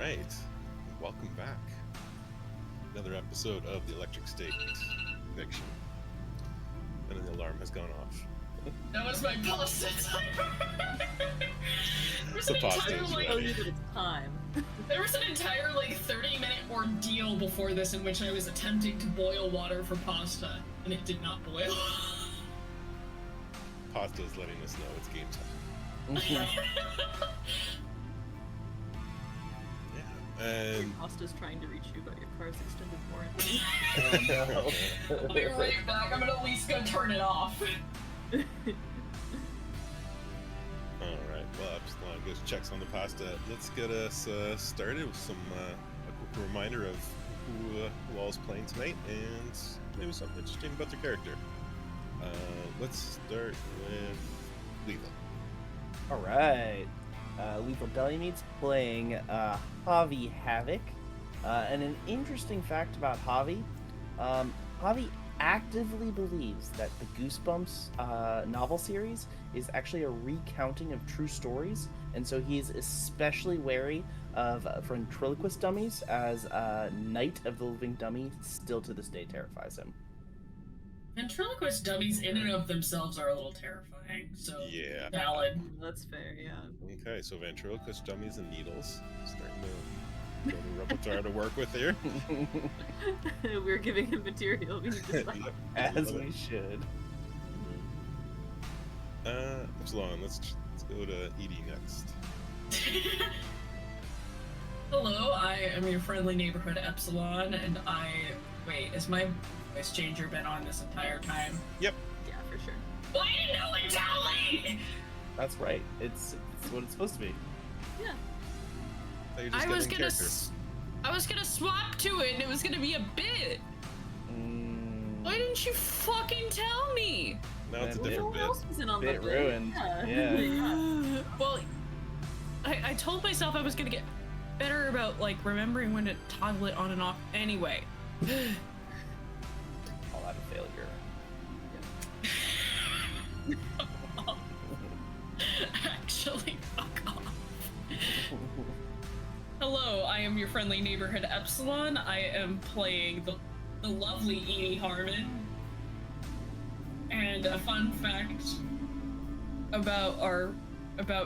right, welcome back. Another episode of the Electric State Eviction. And the alarm has gone off. That was my pasta timer. The pasta is like, ready. It's time. There was an entire 30-minute ordeal before this in which I was attempting to boil water for pasta, and it did not boil. Pasta is letting us know it's game time. Yeah, and Pasta's trying to reach you about your car's extended warranty. Oh no. I'll be right back. I'm gonna at least go turn it off. Alright, well, Epsilon goes checks on the pasta. Let's get us started with some a quick reminder of who all is playing tonight and maybe something interesting about their character. Let's start with Lethal. Alright. Lethal Deli Meat's playing Javi Havoc. And an interesting fact about Javi, Javi actively believes that the Goosebumps novel series is actually a recounting of true stories, and so he is especially wary of ventriloquist dummies, as Night of the Living Dummy still to this day terrifies him. Ventriloquist dummies in and of themselves are a little terrifying, so Yeah. valid. That's fair, yeah. Okay, so ventriloquist dummies and needles. Starting to go to repertoire to work with here. We're giving him material. We need to find. Yep. As Love we it. should. Epsilon, let's go to Edie next. Hello, I am your friendly neighborhood Epsilon, and wait, has my voice changer been on this entire time? Yeah, for sure. Why didn't no one tell me? That's right. It's what it's supposed to be. Yeah. So you're just getting character. I was gonna swap to it, and it was gonna be a bit. Why didn't you fucking tell me? Now it's a Bit different Who bit. else was in on Bit the ruined. Yeah. Well, I told myself I was gonna get better about remembering when to toggle it on and off. Anyway. All out of failure. Actually, fuck off. Hello, I am your friendly neighborhood Epsilon. I am playing the lovely Edie Harmon. And a fun fact about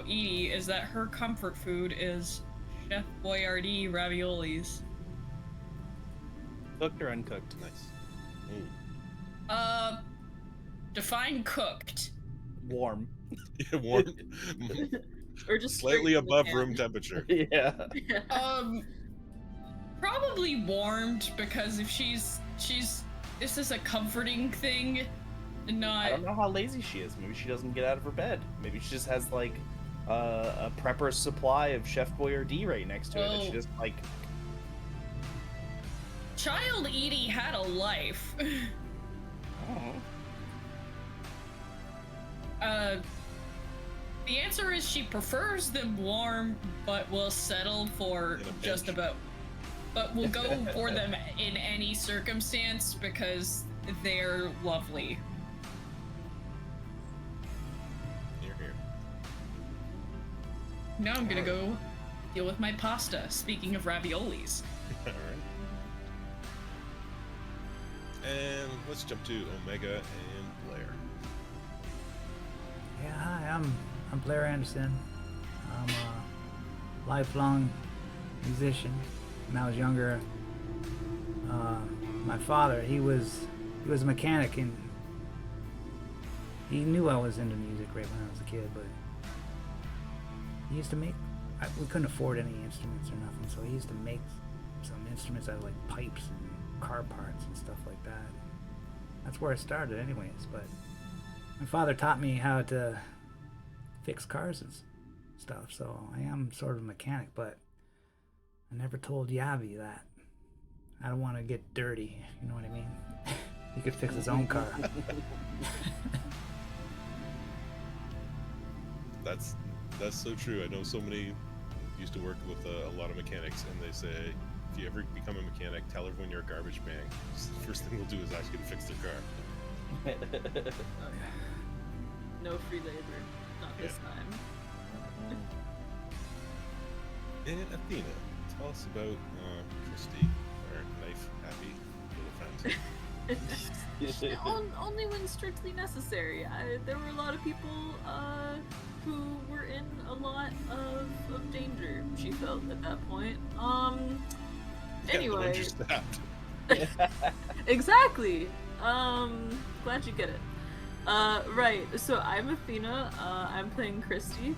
Edie is that her comfort food is Chef Boyardee raviolis. Cooked or uncooked? Nice. Define cooked. Warm. Yeah, warm. Or just Slightly straight from the above can. room temperature. Yeah. Yeah. Probably warmed, because if she's this is a comforting thing, and not. I don't know how lazy she is. Maybe she doesn't get out of her bed. Maybe she just has a prepper's supply of Chef Boyardee right next to it, and she Well- just Child Edie had a life. oh. The answer is she prefers them warm, but will settle for In a just pinch. about. But will go for them in any circumstance because they're lovely. Here, here. Now I'm gonna go deal with my pasta. Speaking of raviolis. Alright. And let's jump to Omega and Blair. Yeah, hi, I'm Blair Anderson. I'm a lifelong musician. When I was younger, my father, he was a mechanic, and he knew I was into music right when I was a kid, but he used to make, we couldn't afford any instruments or nothing, so he used to make some instruments out of pipes and car parts and stuff like that. That's where it started anyways, but my father taught me how to fix cars and stuff, so I am sort of a mechanic, but I never told Yavi that. I don't want to get dirty, you know what I mean? He could fix his own car. That's so true. I know so many used to work with a lot of mechanics, and they say if you ever become a mechanic, tell everyone you're a garbage bag. The first thing they'll do is ask you to fix their car. No free labor. Not this time. And Athena, tell us about Christy, our knife-happy little friend. Only when strictly necessary. There were a lot of people who were in a lot of danger, she felt at that point. Anyway. Yeah, stabbed. Exactly. Glad you get it. Right, so I'm Athena, I'm playing Christy.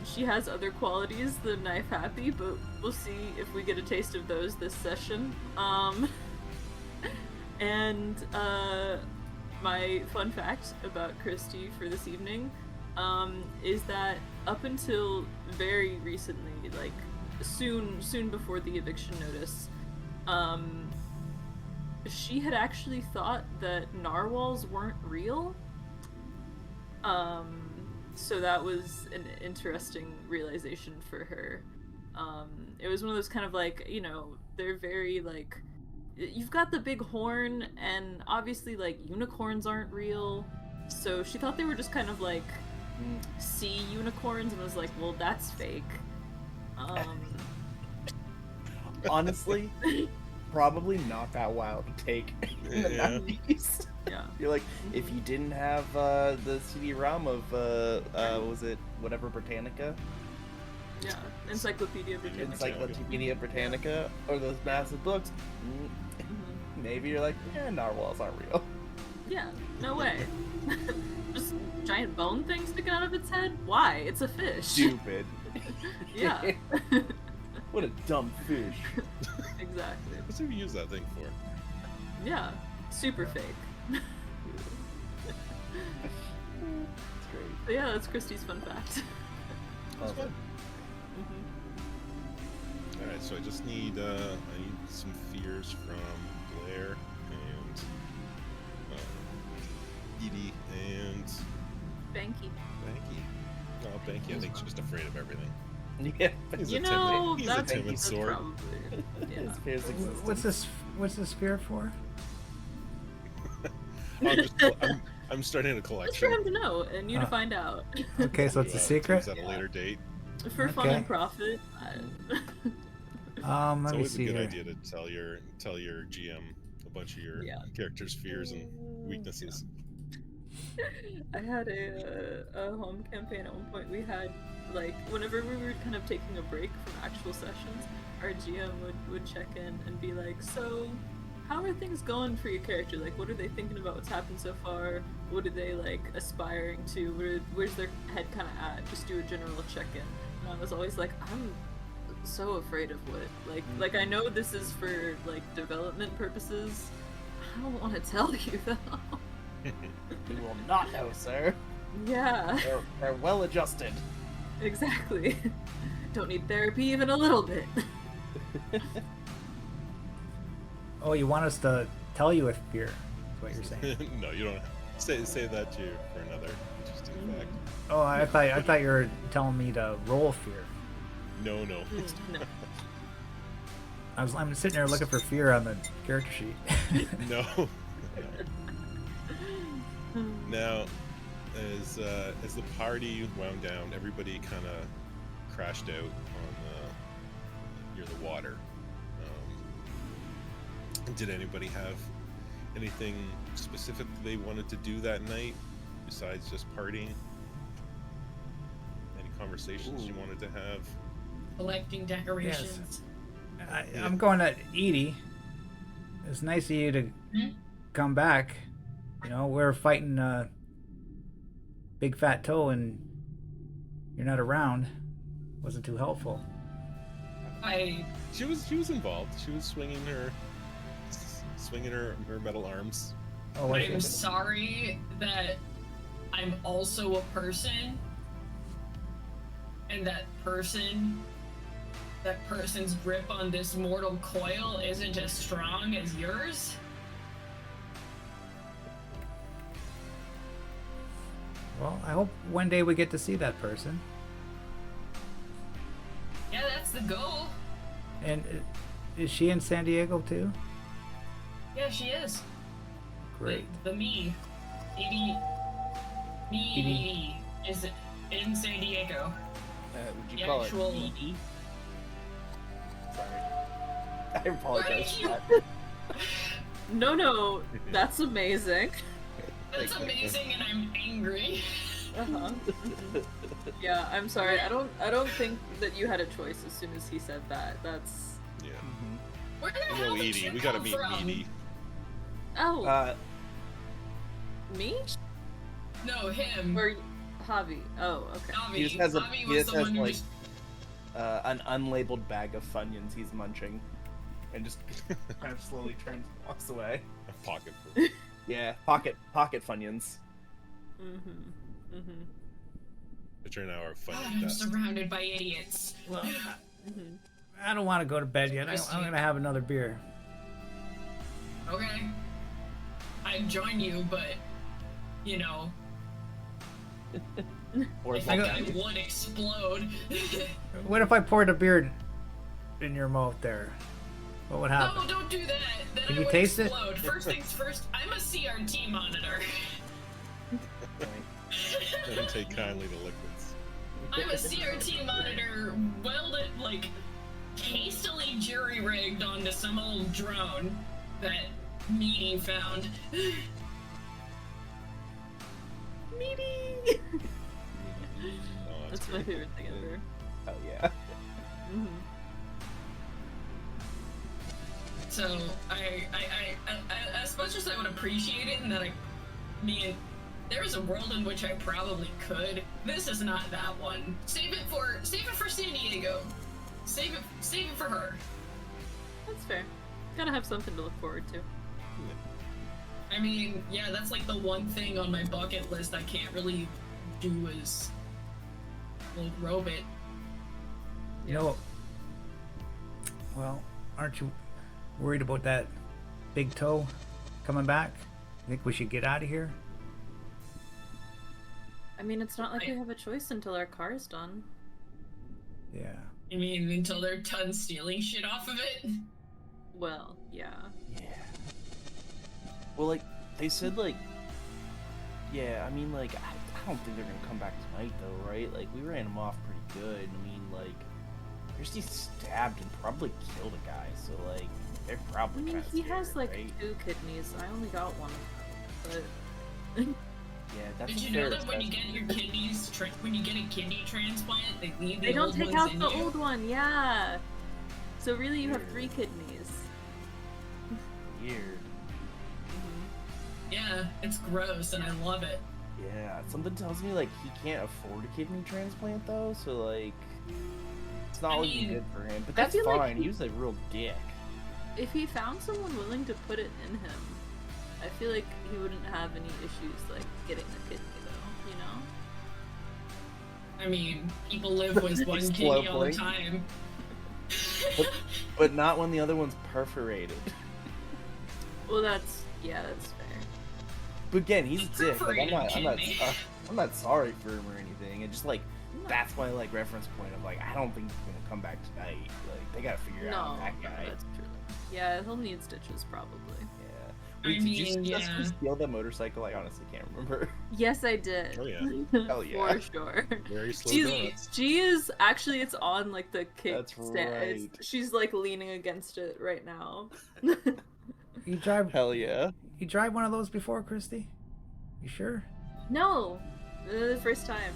She has other qualities than Knife Happy, but we'll see if we get a taste of those this session. And my fun fact about Christy for this evening is that up until very recently, like soon before the eviction notice, she had actually thought that narwhals weren't real. So that was an interesting realization for her. It was one of those kind of like, you know, they're very like, you've got the big horn, and obviously like unicorns aren't real, so she thought they were just kind of like sea unicorns, and was like, well, that's fake. Honestly, probably not that wild to take in the 90s. Yeah. You're like, if you didn't have the CD-ROM of was it whatever Britannica? Yeah, Encyclopedia Britannica. Encyclopedia Britannica, or those massive books, maybe you're like, yeah, narwhals aren't real. Yeah, no way. Just giant bone thing sticking out of its head? Why? It's a fish. Stupid. Yeah. What a dumb fish. Exactly. What's he use that thing for? Yeah, super fake. It's great. But yeah, that's Christy's fun fact. That's fun. Alright, so I just need I need some fears from Blair and Edie and Banky. Banky. No, Banky, I think she's just afraid of everything. Yeah. He's You a know, timid, that's, he's a timid that's sort. probably. Yeah. His fears exist. What's this fear for? I'm starting a Just for collection. him to know and you to find out. Okay, so it's a secret. At a later date. For fun Okay. and profit. It's Let me always a see good here. idea to tell your GM a bunch of your Yeah. characters' fears and weaknesses. I had a home campaign at one point. We had, like, whenever we were kind of taking a break from actual sessions, our GM would check in and be like, so, how are things going for your character? Like, what are they thinking about what's happened so far? What are they, like, aspiring to? Where's their head kind of at? Just do a general check-in. And I was always like, I'm so afraid of what, like I know this is for, like, development purposes. I don't want to tell you, though. You will not know, sir. Yeah. They're well adjusted. Exactly. Don't need therapy even a little bit. Oh, you want us to tell you a fear? Is what you're saying? No, you don't say that to you for another interesting fact. Oh, I thought you were telling me to roll fear. No. No. I'm sitting there looking for fear on the character sheet. No. Now, as the party wound down, everybody kind of crashed out on near the water. Did anybody have anything specific they wanted to do that night besides just partying? Any conversations you wanted to have? Collecting decorations. I'm going to Edie. It's nice of you to come back. You know, we're fighting Big Fat Toe and you're not around. Wasn't too helpful. She was involved. She was swinging her metal arms. Oh, was I'm she? sorry that I'm also a person, and that person's grip on this mortal coil isn't as strong as yours. Well, I hope one day we get to see that person. Yeah, that's the goal. And is she in San Diego too? Yeah, she is. Great. The me, Edie is in San Diego. Would The you call actual- it Edie? Sorry. I apologize for that. No, that's amazing. That's amazing, and I'm angry. Uh-huh. Yeah, I'm sorry. I don't think that you had a choice as soon as he said that. That's Yeah. Where the We hell know did Edie. you We gotta come meet from? Edie. oh me No, him. or Javi. Oh, okay. Javi. He just has a Javi he was just the has one who like just... an unlabeled bag of Funyuns he's munching, and just kind of slowly turns and walks away. A pocket full. Yeah, pocket Funyuns. Which are now our God, funny I'm dust. surrounded by idiots. Well, I don't want to go to bed yet. I'm gonna have another beer. Okay. I'd join you, but, you know, Or I is think that I would explode. What if I poured a beer in your mouth there? What would happen? No, don't do that. Then Can I you would taste it? explode. First things first, I'm a CRT monitor. Doesn't take kindly to liquids. I'm a CRT monitor welded, like, hastily jury-rigged onto some old drone that Meaty found. Meaty. Oh, That's my great. favorite thing ever. Oh yeah. So, I, as much as I would appreciate it, and that I mean, there is a world in which I probably could. This is not that one. Save it for San Diego. Save it for her. That's fair. Gotta have something to look forward to. I mean, yeah, that's like the one thing on my bucket list I can't really do is, well, robe it. You know, well, aren't you worried about that big toe coming back? Think we should get out of here? I mean, it's not like we have a choice until our car's done. Yeah. I mean, until they're done stealing shit off of it. Well, yeah. Yeah. Well, like, they said, like, yeah, I mean, like, I don't think they're gonna come back tonight, though, right? Like, we ran them off pretty good. I mean, like, Christy stabbed and probably killed a guy, so, like, they're I probably mean, kind of he has like right? 2 kidneys. I only got one, but Yeah, that's Did a you fair know that when you assessment. get your kidneys, when you get a kidney transplant, they leave the they don't old take ones out in the you? old one. Yeah. So really, you have Weird. 3 kidneys. Weird. Yeah, it's gross, and I love it. Yeah, something tells me, like, he can't afford a kidney transplant, though, so, like, it's not I looking mean, good for him. But I that's feel like fine. He was a real dick. If he found someone willing to put it in him, I feel like he wouldn't have any issues like getting a kidney, though. You know? I mean, people live with one kidney all the Explode time. But not when the other one's perforated. Well, that's that's fair. But again, he's a dick. Like, Perforated kidney. I'm not sorry for him or anything. And just like No. that's my like reference point of like I don't think he's gonna come back tonight. Like they gotta figure No, out that guy. that's true. Yeah, he'll need stitches probably. Yeah. I Wait, did you mean, successfully yeah. steal that motorcycle? I honestly can't remember. Yes, I did. Oh, yeah. Hell yeah. For sure. Very slow She's, donuts. she is actually, it's on like the kick That's stand. It's- right. She's like leaning against it right now. You drive Hell yeah. you drive one of those before, Christy? You sure? No, the first time.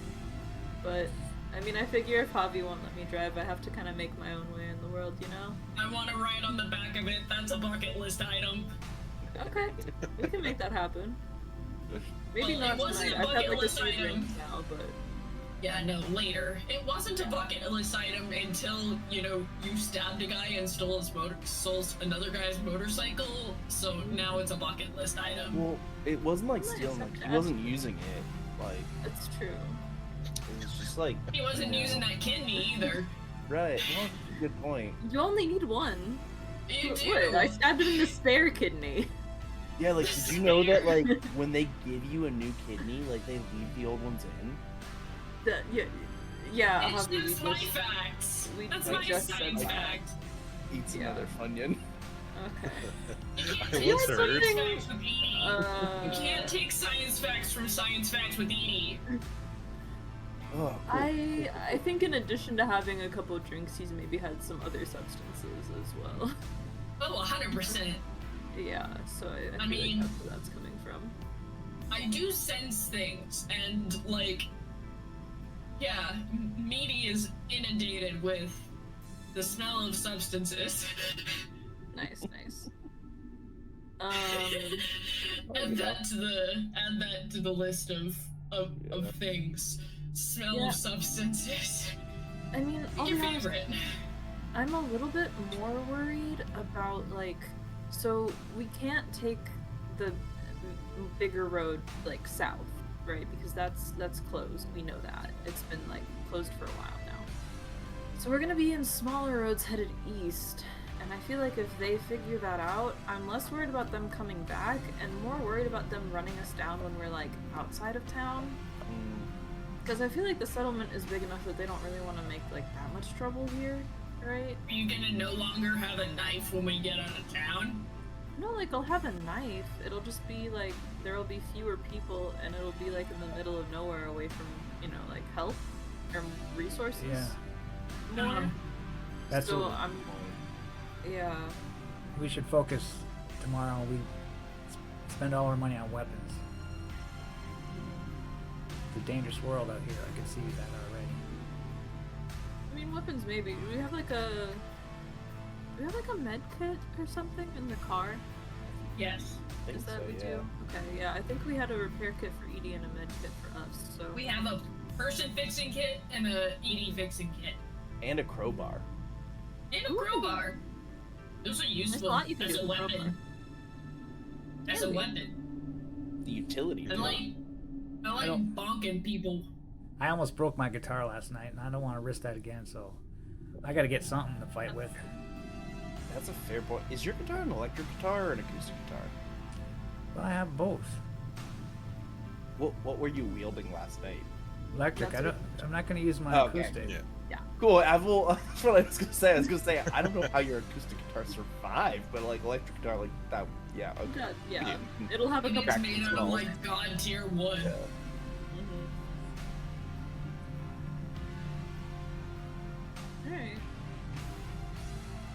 But I mean, I figure if Javi won't let me drive, I have to kind of make my own way in the world, you know? I want to ride on the back of it. That's a bucket list item. Okay, we can make that happen. Maybe Well, it not wasn't tonight. a I've had bucket like a list few item. drinks now, but Yeah, no, later. It wasn't a bucket list item until, you know, you stabbed a guy and stole another guy's motorcycle, so now it's a bucket list item. Well, it wasn't like Nice, stealing. Like okay. he wasn't using it. Like it's true. it was just like He wasn't using that kidney either. right. Well, good point. You only need one. You What? do. I stabbed him in the spare kidney. Yeah, like did you know that like when they give you a new kidney, like they leave the old ones in? Yeah, It's Javi, just we my just facts. we- That's we my just said science that. fact. Eats Yeah. another Funyun. okay. I once Take heard. science facts with Edie. You Uh, can't take science facts from science facts with Edie. Oh, cool. I think in addition to having a couple drinks, he's maybe had some other substances as well. Oh, 100%. Yeah, so I feel mean- like that's where that's coming from. I do sense things, and like, yeah, Meaty is inundated with the smell of substances. Nice. Add that to the list of things. Smell Yeah. of substances. I mean, I'll Your be honest, favorite. I'm a little bit more worried about like, so we can't take the bigger road like south, right? Because that's closed. We know that. It's been like closed for a while now. So we're gonna be in smaller roads headed east. And I feel like if they figure that out, I'm less worried about them coming back and more worried about them running us down when we're like outside of town. Because I feel like the settlement is big enough that they don't really want to make like that much trouble here, right? Are you gonna no longer have a knife when we get out of town? No, like I'll have a knife. It'll just be like there'll be fewer people and it'll be like in the middle of nowhere away from, you know, like help or resources. Yeah. More. That's So what yeah. we should focus tomorrow. We spend all our money on weapons. It's a dangerous world out here. I can see that already. I mean weapons maybe. Do we have like a med kit or something in the car? Yes. I think Is that so, we yeah. do? Okay, yeah. I think we had a repair kit for Edie and a med kit for us. So We have a person fixing kit and a ED fixing kit. And a crowbar. And a crowbar. Those are useful thought you could as do a a crowbar. weapon. As a Really? weapon. The utility. I like don't- bonking people. I almost broke my guitar last night, and I don't want to risk that again. So I got to get something to fight with. That's a fair point. Is your guitar an electric guitar or an acoustic guitar? Well, I have both. What were you wielding last night? Electric. That's I'm not going to use my Oh, okay. acoustic. Yeah. Cool. That's what I was gonna say. I don't know how your acoustic guitar survived, but like electric guitar, like that. Yeah. Okay. yeah. It'll have a And couple it's made out of well. like god tier wood. Yeah. Alright.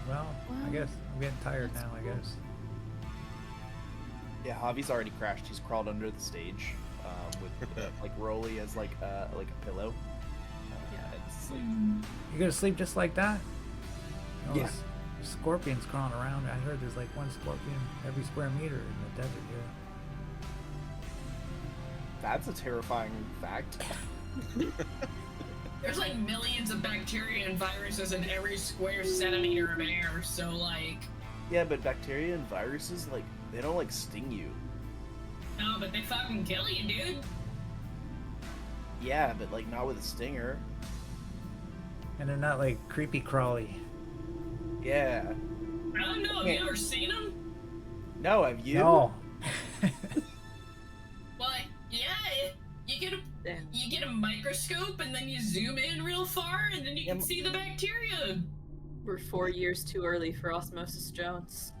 Well, I guess I'm getting tired now. I guess. Yeah. Javi's already crashed. He's crawled under the stage, with like Rolly as like a pillow. It's like, You gonna sleep just like that? No, Yeah. there's scorpions crawling around. I heard there's like one scorpion every square meter in the desert here. that's a terrifying fact. There's like millions of bacteria and viruses in every square centimeter of air, so like, Yeah, but bacteria and viruses, like, they don't like sting you. no, but they fucking kill you, dude. Yeah, but like not with a stinger. And they're not like creepy crawly. Yeah. I don't know, have you ever seen them? No, have you? No. Well, yeah, Damn. you get a microscope and then you zoom in real far and then you can Yeah, see the bacteria. We're 4 years too early for Osmosis Jones.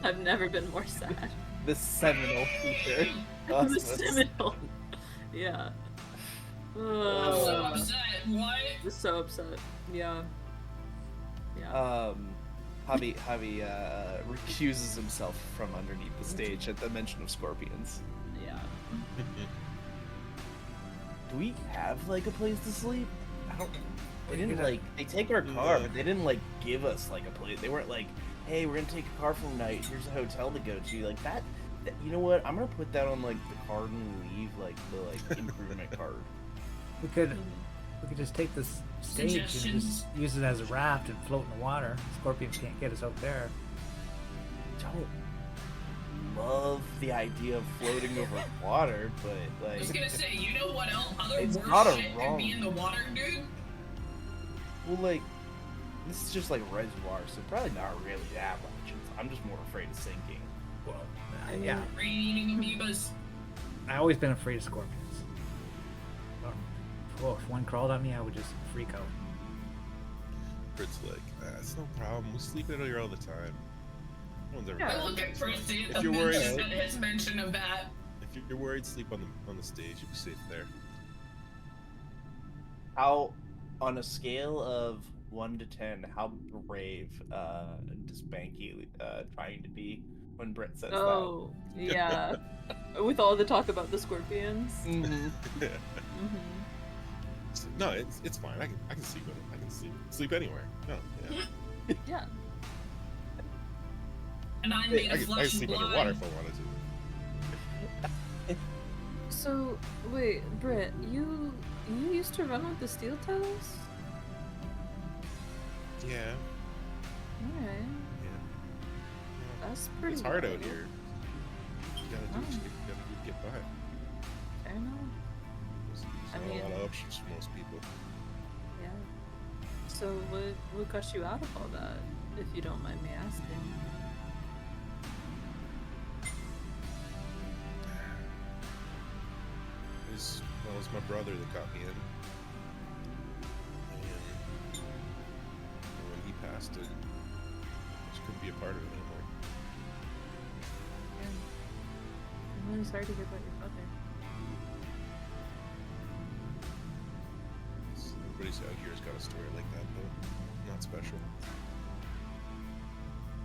I've never been more sad. The seminal feature. The Osmosis. seminal. Yeah. I'm so Oh, upset. What? I'm so upset. Yeah. Uh, Javi recuses himself from underneath the stage at the mention of scorpions. Yeah. Do we have like a place to sleep? I don't. They didn't Yeah. like. They take our car, Yeah. but they didn't like give us like a place. They weren't like, "Hey, we're gonna take a car for the night. Here's a hotel to go to." Like that. You know what? I'm gonna put that on like the card and leave, like the like improvement card. We could just take this stage and Suggestions. just use it as a raft and float in the water. Scorpions can't get us out there. Don't love the idea of floating over water, but I was like, gonna say, you know what else? Other It's worse not a shit could wrong- be in the water, dude? well, like this is just like reservoir, so probably not really that much. I'm just more afraid of sinking. Well, yeah. Brain-eating amoebas. I've always been afraid of scorpions. If one crawled on me, I would just freak out. It's like, it's no problem. We sleep out here all the time. No one's ever. Yeah. I look at Christy at If the you're worried- mention, at his mention of that. If you're worried, sleep on the stage. You'll be safe there. how, on a scale of 1 to 10, how brave does Banky trying to be when Britt says Oh, yeah. With all the talk about the scorpions. that? Mm-hmm. Mm-hmm. No, it's fine. I can sleep with it. I can sleep anywhere. No, yeah. Yeah. And I'm I made of can flesh and sleep blood. underwater if I wanted to. So, wait, Britt, you used to run with the steel toes? Yeah, Alright. yeah. That's pretty It's hard out wild. here. You gotta do what you gotta do to get by. Fair enough. There's I not mean- a lot of options for most people. Yeah. So what got you out of all that, if you don't mind me asking? It was my brother that got me in. And when he passed, I just couldn't be a part of it anymore. Yeah. I'm really sorry to hear about your brother. Everybody's out here's got a story like that, though. Not special.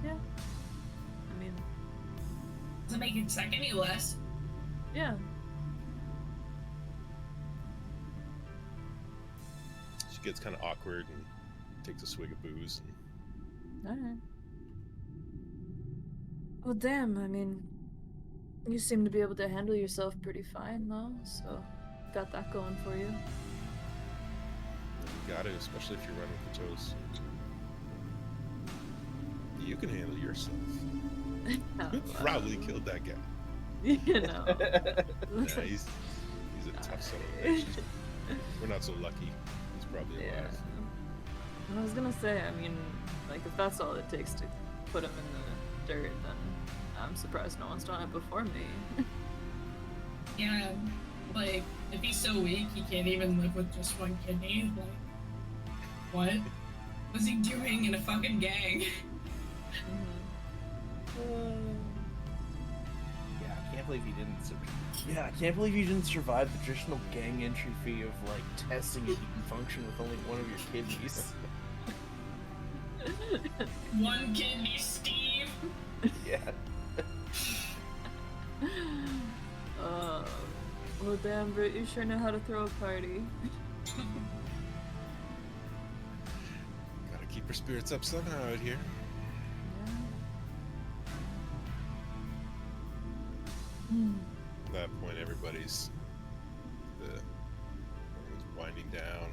Yeah. I mean, Doesn't make it suck any less. yeah. She gets kind of awkward and takes a swig of booze. Alright. Well, damn, I mean, you seem to be able to handle yourself pretty fine, though, so got that going for you. You got it, especially if you're running with the toes. You can handle yourself. Oh, You probably killed that guy. You know. Nah, he's a tough son of a bitch. We're not so lucky. He's probably Yeah. alive. I was gonna say, I mean, like, if that's all it takes to put him in the dirt, then I'm surprised no one's done it before me. Yeah, like, if he's so weak, he can't even live with just one kidney. Like, what was he doing in a fucking gang? Yeah, I can't believe you didn't. Yeah, I can't believe you didn't survive the traditional gang entry fee of like testing if you can function with only one of your kidneys. One kidney, Steve. Yeah. Well, damn, Britt, you sure know how to throw a party. Gotta keep her spirits up somehow out here. Hmm. At that point, everybody's winding down.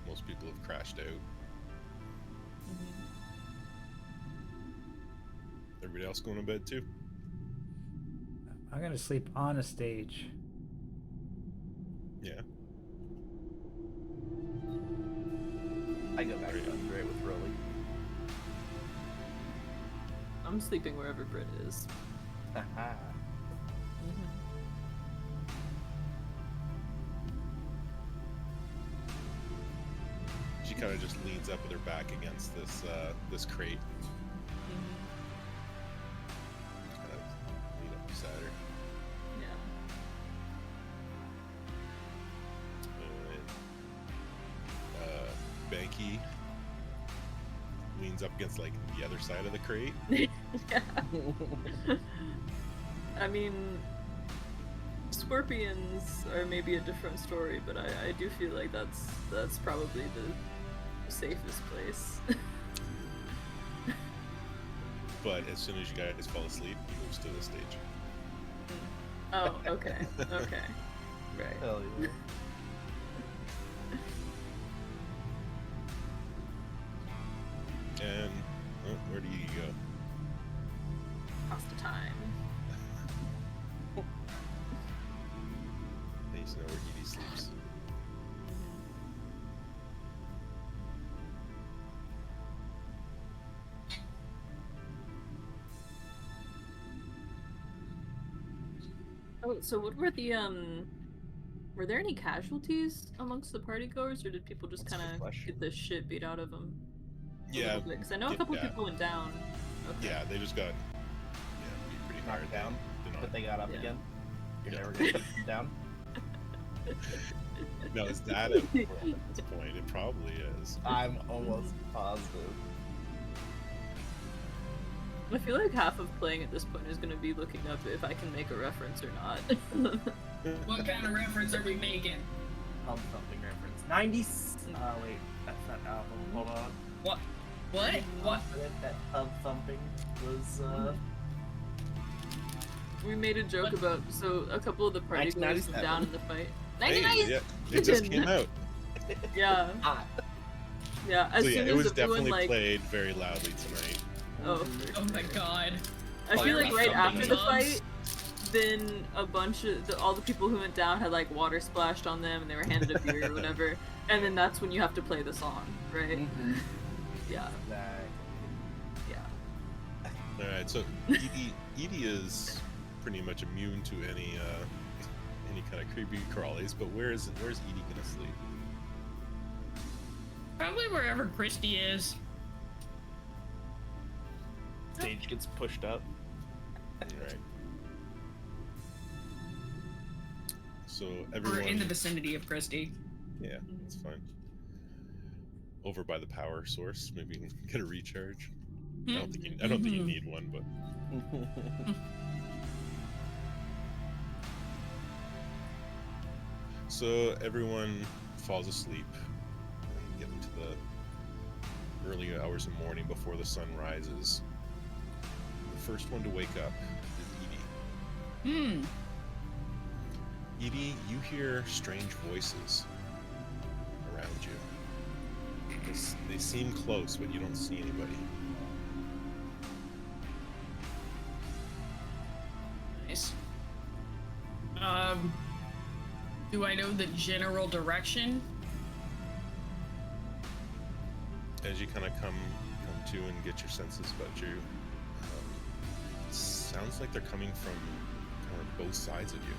Most people have crashed out. Everybody else going to bed too? I'm gonna sleep on a stage. Yeah. I go back to Andre with Rolly. I'm sleeping wherever Britt is. Haha. She kind of just leans up with her back against this crate. Kind of lean up beside her. Yeah. And Banky leans up against like the other side of the crate. Yeah. I mean, scorpions are maybe a different story, but I do feel like that's probably the safest place. But as soon as you guys fall asleep, he moves to the stage. Oh, okay. Okay. Right. Hell yeah. And where do you go? Pasta time. Needs to know where Edie sleeps. Oh, so what were the were there any casualties amongst the partygoers, or did people just That's a kind good of question. get the shit beat out of them? Yeah, Because I know a couple yeah. people went down. Okay. yeah, they just got beat pretty hard. Knocked down, They're not- but they got up Yeah. again. You're Yeah. never gonna keep them down. No, is that at this point? It probably is. I'm almost positive. I feel like half of playing at this point is going to be looking up if I can make a reference or not. What kind of reference are we making? Pub Thumping reference. 90. Wait, that's not album. Hold on. What? What? Pretty What? confident that Pub Thumping was. We made a joke about, so a couple of the party goers went 1997. down in the fight. Hey, 99! yeah, it just came out. Yeah, Hot. yeah. As So yeah, soon it as was everyone definitely like, played very loudly tonight. oh, Oh my god. I feel like right after the Thumping fight, then a bunch of all the people who went down had like water splashed on them and they were handed a beer or whatever, and then that's when you have to play the song, right? Mhm. Yeah, Exactly. yeah. All right, so Edie is pretty much immune to any kind of creepy crawlies, but where's Edie gonna sleep? Probably wherever Christy is. Stage gets pushed up. All right. So We're everyone, in the vicinity of Christy. yeah, that's fine. Over by the power source, maybe you can get a recharge. I don't think you need one, but so everyone falls asleep and get into the early hours of morning before the sun rises. The first one to wake up is Edie. Edie, you hear strange voices around you. They seem close, but you don't see anybody. Nice. Do I know the general direction? As you kind of come to and get your senses about you, it sounds like they're coming from kind of both sides of you.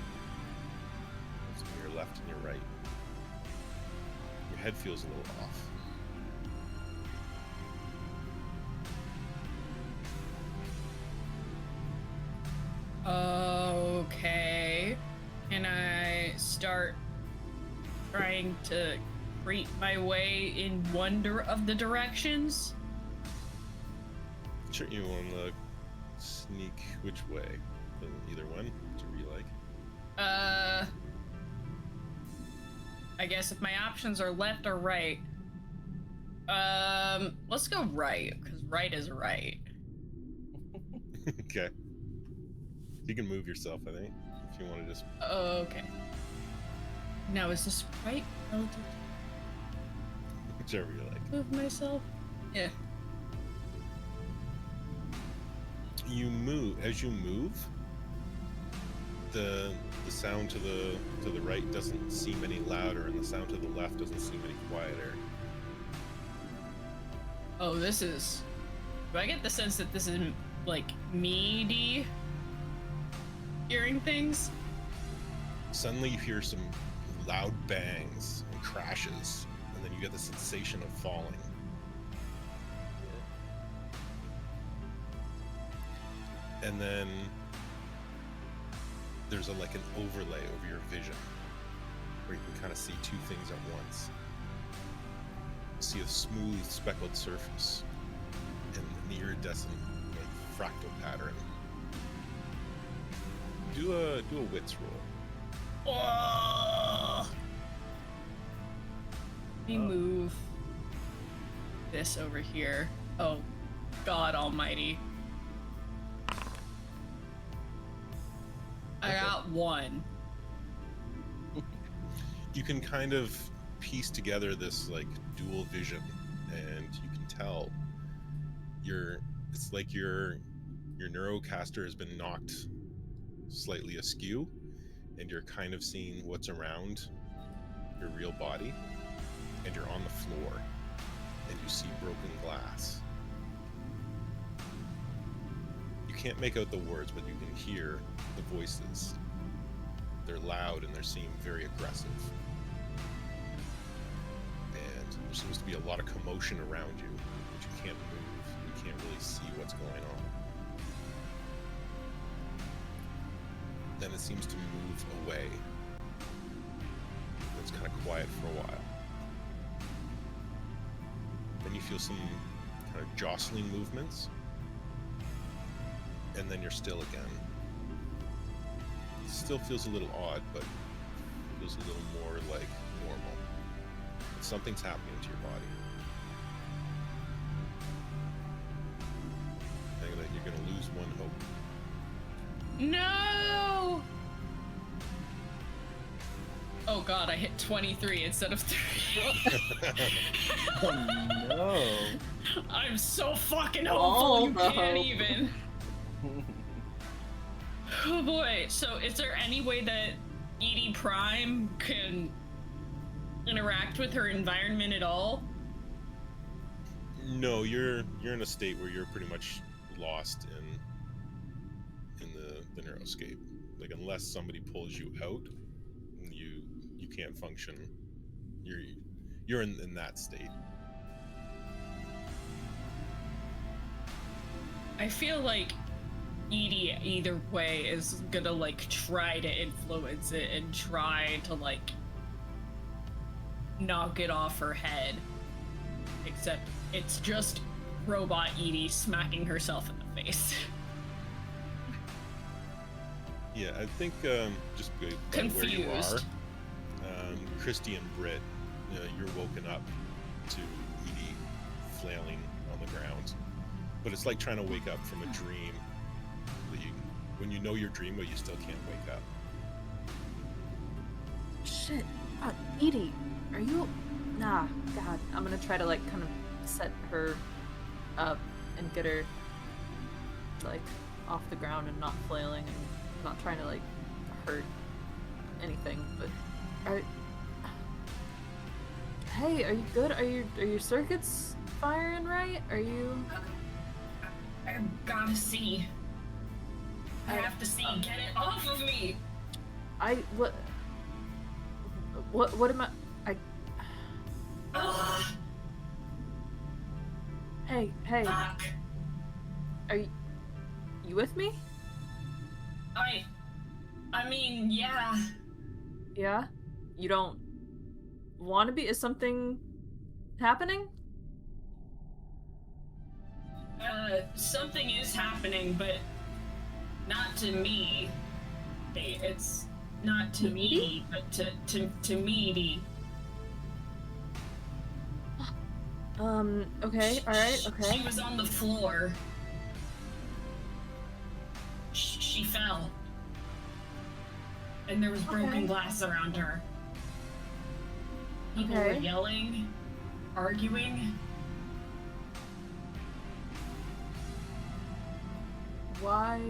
From your left and your right. Your head feels a little off. Okay. Can I start trying to creep my way in one of the directions? Sure, you want to sneak which way? Either one? Whichever you like. I guess if my options are left or right. Let's go right, because right is right. Okay. You can move yourself, I think, if you want to just. Okay. Now, is this right relative Whichever you like. to move myself? Yeah. You move as you move. The sound to the right doesn't seem any louder, and the sound to the left doesn't seem any quieter. Oh, this is... Do I get the sense that this is, like, me hearing things? Suddenly you hear some loud bangs and crashes, and then you get the sensation of falling. And then there's like an overlay over your vision where you can kind of see two things at once. You see a smooth speckled surface and an iridescent like fractal pattern. Do a wits roll. Oh! Let me move this over here. Oh, God almighty. I got one. You can kind of piece together this like dual vision, and you can tell it's like your neurocaster has been knocked slightly askew, and you're kind of seeing what's around your real body, and you're on the floor and you see broken glass. You can't make out the words, but you can hear the voices. They're loud and they seem very aggressive. And there seems to be a lot of commotion around you, but you can't move. You can't really see what's going on. Then it seems to move away. quiet for a while. Then you feel some kind of jostling movements, and then you're still again. It still feels a little odd, but feels a little more like normal. Something's happening to your body. And then you're gonna lose one hope. No! Oh god, I hit 23 instead of 3. Oh no. I'm so fucking All hopeful you the can't hope. even. Oh boy, so is there any way that Edie Prime can interact with her environment at all? No, you're in a state where you're pretty much lost in the neuroscape. Like unless somebody pulls you out, you can't function. You're in that state. I feel like Edie either way is gonna like try to influence it and try to like knock it off her head. Except it's just robot Edie smacking herself in the face. Yeah, I think just by where you are, Confused. Christy and Britt, you're woken up to Edie flailing on the ground. But it's like trying to wake up from a dream. When you know your dream, but you still can't wake up. Shit. Edie, are you... Nah, God. I'm gonna try to, like, kind of set her up and get her, like, off the ground and not flailing and not trying to, like, hurt anything, but... Hey, are you good? Are your circuits firing right? Are you... I gotta see. I have to see. Get it off of me! What am I... Ugh, Hey, fuck. are you with me? I mean, yeah. Yeah? You don't want to be? Is something happening? Something is happening, but not to me. It's not to me, but to Meaty. Okay, alright, okay. She was on the floor. She fell. And there was broken Okay. glass around her. People were Okay. yelling, arguing. Why?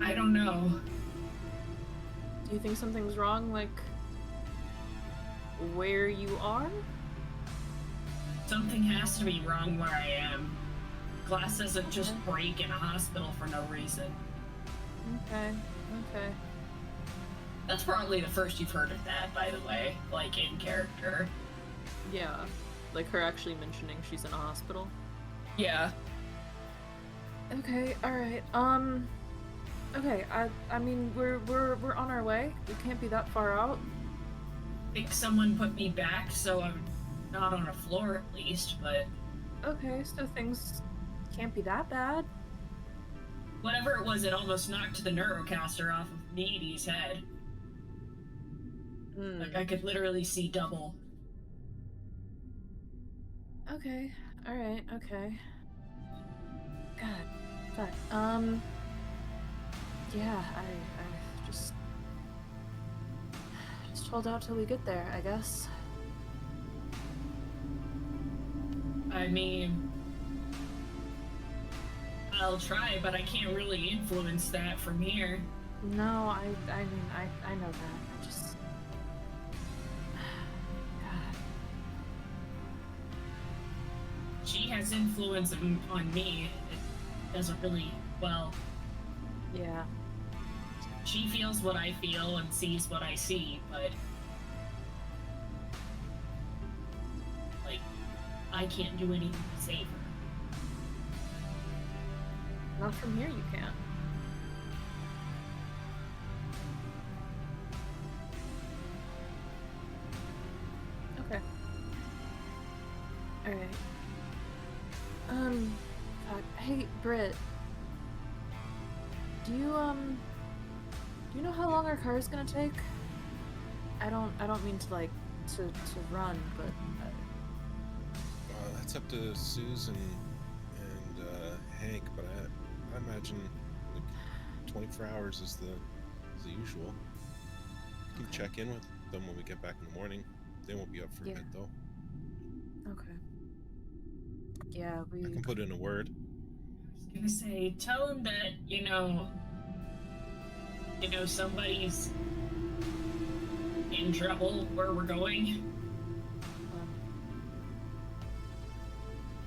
I don't know. Do you think something's wrong, like, where you are? Something has to be wrong where I am. Glass doesn't just break in a hospital for no reason. Okay. That's probably the first you've heard of that, by the way, like in character. Yeah. Like her actually mentioning she's in a hospital. Yeah. Okay, alright. Okay, I mean we're on our way. We can't be that far out. I think someone put me back, so I'm not on a floor at least, but Okay, so things can't be that bad. whatever it was, it almost knocked the neurocaster off of Needy's head. Like, I could literally see double. Okay, alright, okay. God, but, yeah, I just hold out till we get there, I guess. I mean, I'll try, but I can't really influence that from here. No, I mean, I know that. I just... God. She has influence on me. It doesn't really, well, Yeah. she feels what I feel and sees what I see, but like, I can't do anything to save her. Not from here you can't. Alright. Fuck. Hey, Britt. Do you know how long our car is gonna take? I don't mean to, like, to run, but... That's up to Susan and Hank, but I imagine like 24 hours is the usual. You can check in with them when we get back in the morning. They won't be up for a bit though. Okay. Yeah, I can put in a word. I was gonna say, tell them that, somebody's in trouble where we're going.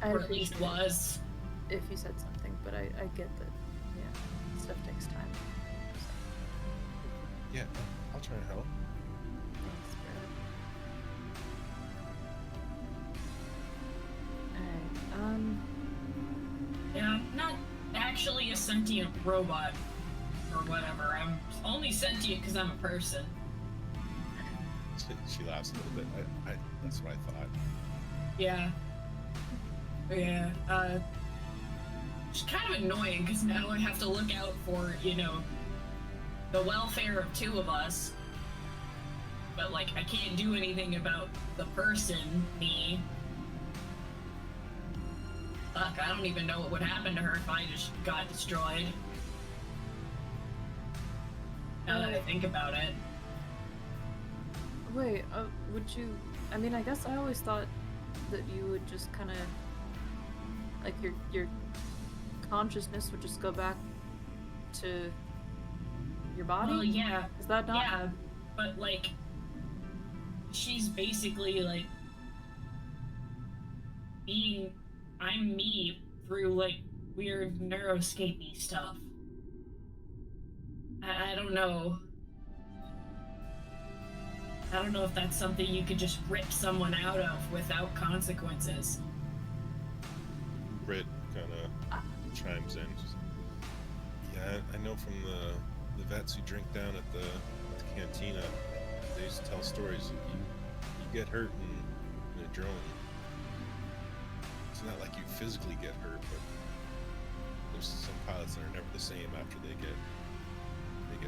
Or at least was. If you said something, but I get that, yeah, stuff takes time. So. Yeah, I'll try and help. Thanks, Brett. Alright, Yeah, I'm not actually a sentient robot or whatever. I'm only sentient because I'm a person. She laughs a little bit. That's what I thought. Yeah. Yeah, it's kind of annoying because now I have to look out for, the welfare of two of us. But, like, I can't do anything about the person, me. Fuck, I don't even know what would happen to her if I just got destroyed. Now that I think about it. wait, would you... I mean, I guess I always thought that you would just kind of... Like, your consciousness would just go back to your body? Well, yeah. Is that not? Yeah, but, like, she's basically, like, I'm me through, like, weird neuroscapey stuff. I don't know. I don't know if that's something you could just rip someone out of without consequences. Britt kind of chimes in. Yeah, I know from the vets who drink down at the cantina, they used to tell stories. You get hurt in a drone. It's not like you physically get hurt, but there's some pilots that are never the same after they get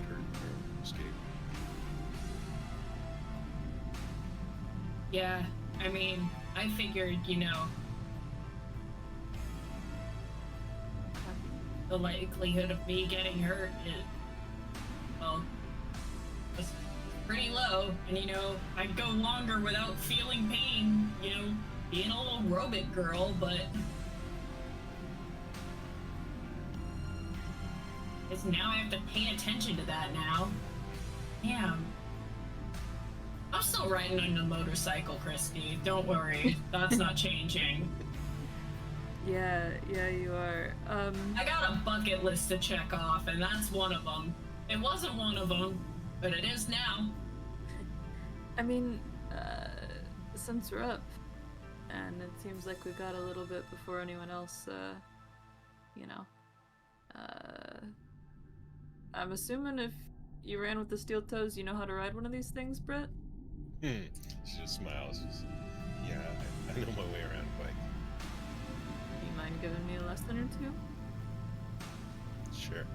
hurt in their escape. Yeah, I mean, I figured, the likelihood of me getting hurt was pretty low. And, I'd go longer without feeling pain, being a little robot girl, but... Because now I have to pay attention to that now. Damn. I'm still riding on the motorcycle, Christy. Don't worry. That's not changing. Yeah, you are. I got a bucket list to check off, and that's one of them. It wasn't one of them, but it is now. I mean, since we're up, and it seems like we've got a little bit before anyone else, I'm assuming if you ran with the steel toes, you know how to ride one of these things, Britt? She just smiles. Yeah, I know my way around a bike. Do you mind giving me a lesson or two? Sure.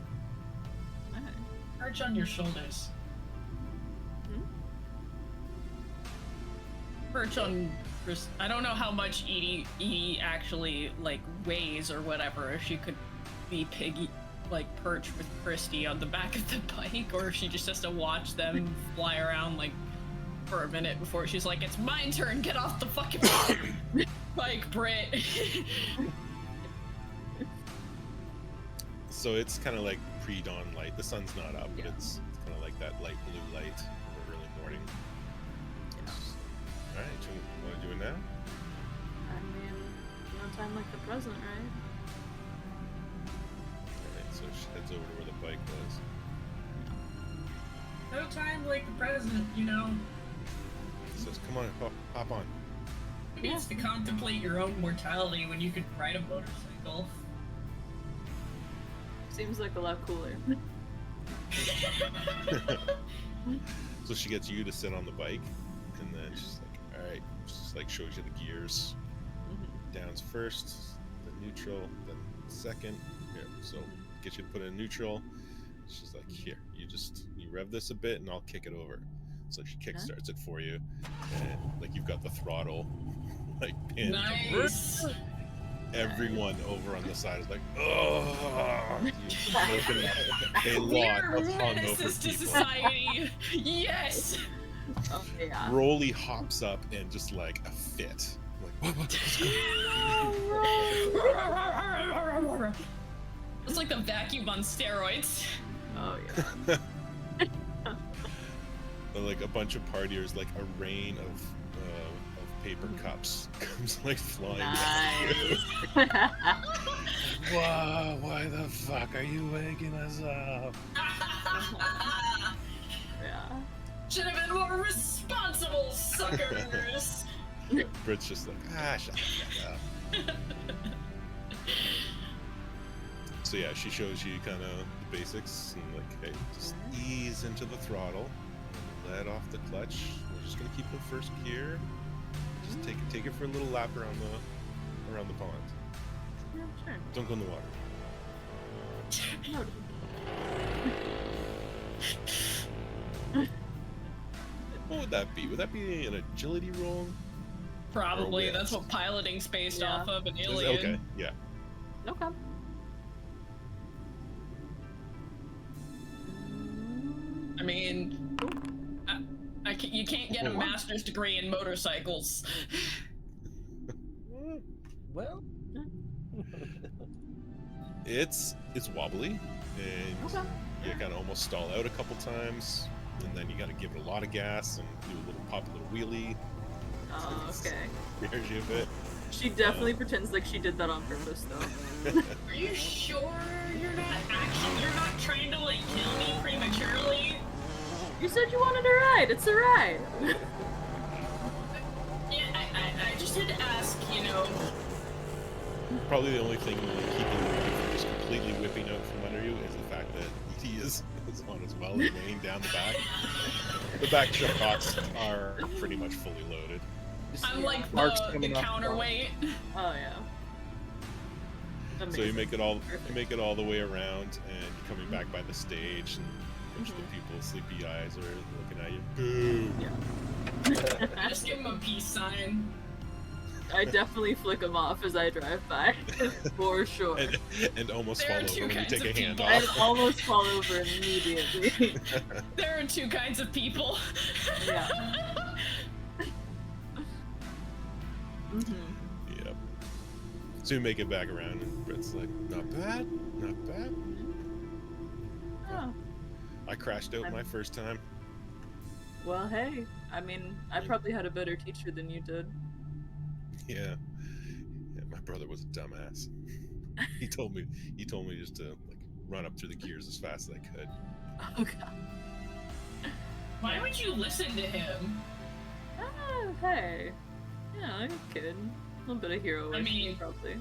Alright. Perch on your shoulders. Perch on... I don't know how much Edie actually, like, weighs or whatever, if she could be piggy, like, perch with Christy on the back of the bike, or if she just has to watch them fly around, like, for a minute before she's like, it's my turn, get off the fucking bike, Britt. So it's kind of like pre-dawn light. The sun's not up, but it's kind of like that light blue light for early morning. Alright, do you want to do it now? I mean, no time like the present, right? Alright, so she heads over to where the bike was. No time like the present, Says, come on, hop on. Who needs to contemplate your own mortality when you could ride a motorcycle? Seems like a lot cooler. So she gets you to sit on the bike, and then she's like, alright, just like shows you the gears. Mm-hmm. downs first, then neutral, then second. Here, so get you to put it in neutral. She's like, here, you rev this a bit and I'll kick it over. So she kickstarts it for you, and like you've got the throttle like pinned. Nice. Everyone over on the side is like, oh, a lot We're of hungover menaces to people. society. Yes. Oh yeah. Broly hops up and just like a fit. Like, what's going on? It's like the vacuum on steroids. Oh yeah. And, like a bunch of partiers, like a rain of paper cups comes like flying down. Nice. Wow, why the fuck are you waking us up? Yeah. Should have been more responsible, suckers. Brit's just like, shut the fuck up. So yeah, she shows you kind of the basics and like, hey, just ease into the throttle, and let off the clutch. We're just gonna keep in first gear. Just take it for a little lap around the pond. Yeah, sure. Don't go in the water. No. What would that be? Would that be an agility roll? Probably. Or That's what piloting's based Yeah. off of an Is it- Alien. Okay, yeah. Okay. I mean, you can't get a master's degree in motorcycles. Well, It's wobbly, and Okay. you kind of almost stall out a couple times, and then you got to give it a lot of gas and do a little wheelie. Oh, okay. Scares you a bit. She definitely pretends like she did that on purpose, though. Are you sure you're not trying to like kill me prematurely? You said you wanted a ride. It's a ride. Yeah, I just had to ask, you know. Probably the only thing keeping you from just completely whipping out from under you is the fact that he is on as well, laying down the back. The back shocks are pretty much fully loaded. I'm like Mark's the coming off the counterweight. Oh yeah. So you Amazing. make it all the way around, and you're coming back by the stage, and a bunch of the people with sleepy eyes are looking at you. Boo! Yeah. I just give him a peace sign. I definitely flick him off as I drive by, for sure. And almost There fall are two over when you kinds take of a hand people. I'd off. almost fall over immediately. There are two kinds of people. Yeah. Mm-hmm. Yep. So you make it back around, and Brett's like, not bad, not bad. Oh. I crashed out my first time. Well, hey. I mean, I probably had a better teacher than you did. Yeah. Yeah, my brother was a dumbass. He told me just to like run up through the gears as fast as I could. Oh god. Why would you listen to him? Hey. Yeah, I'm a kid. A little bit of hero I worship, mean- probably.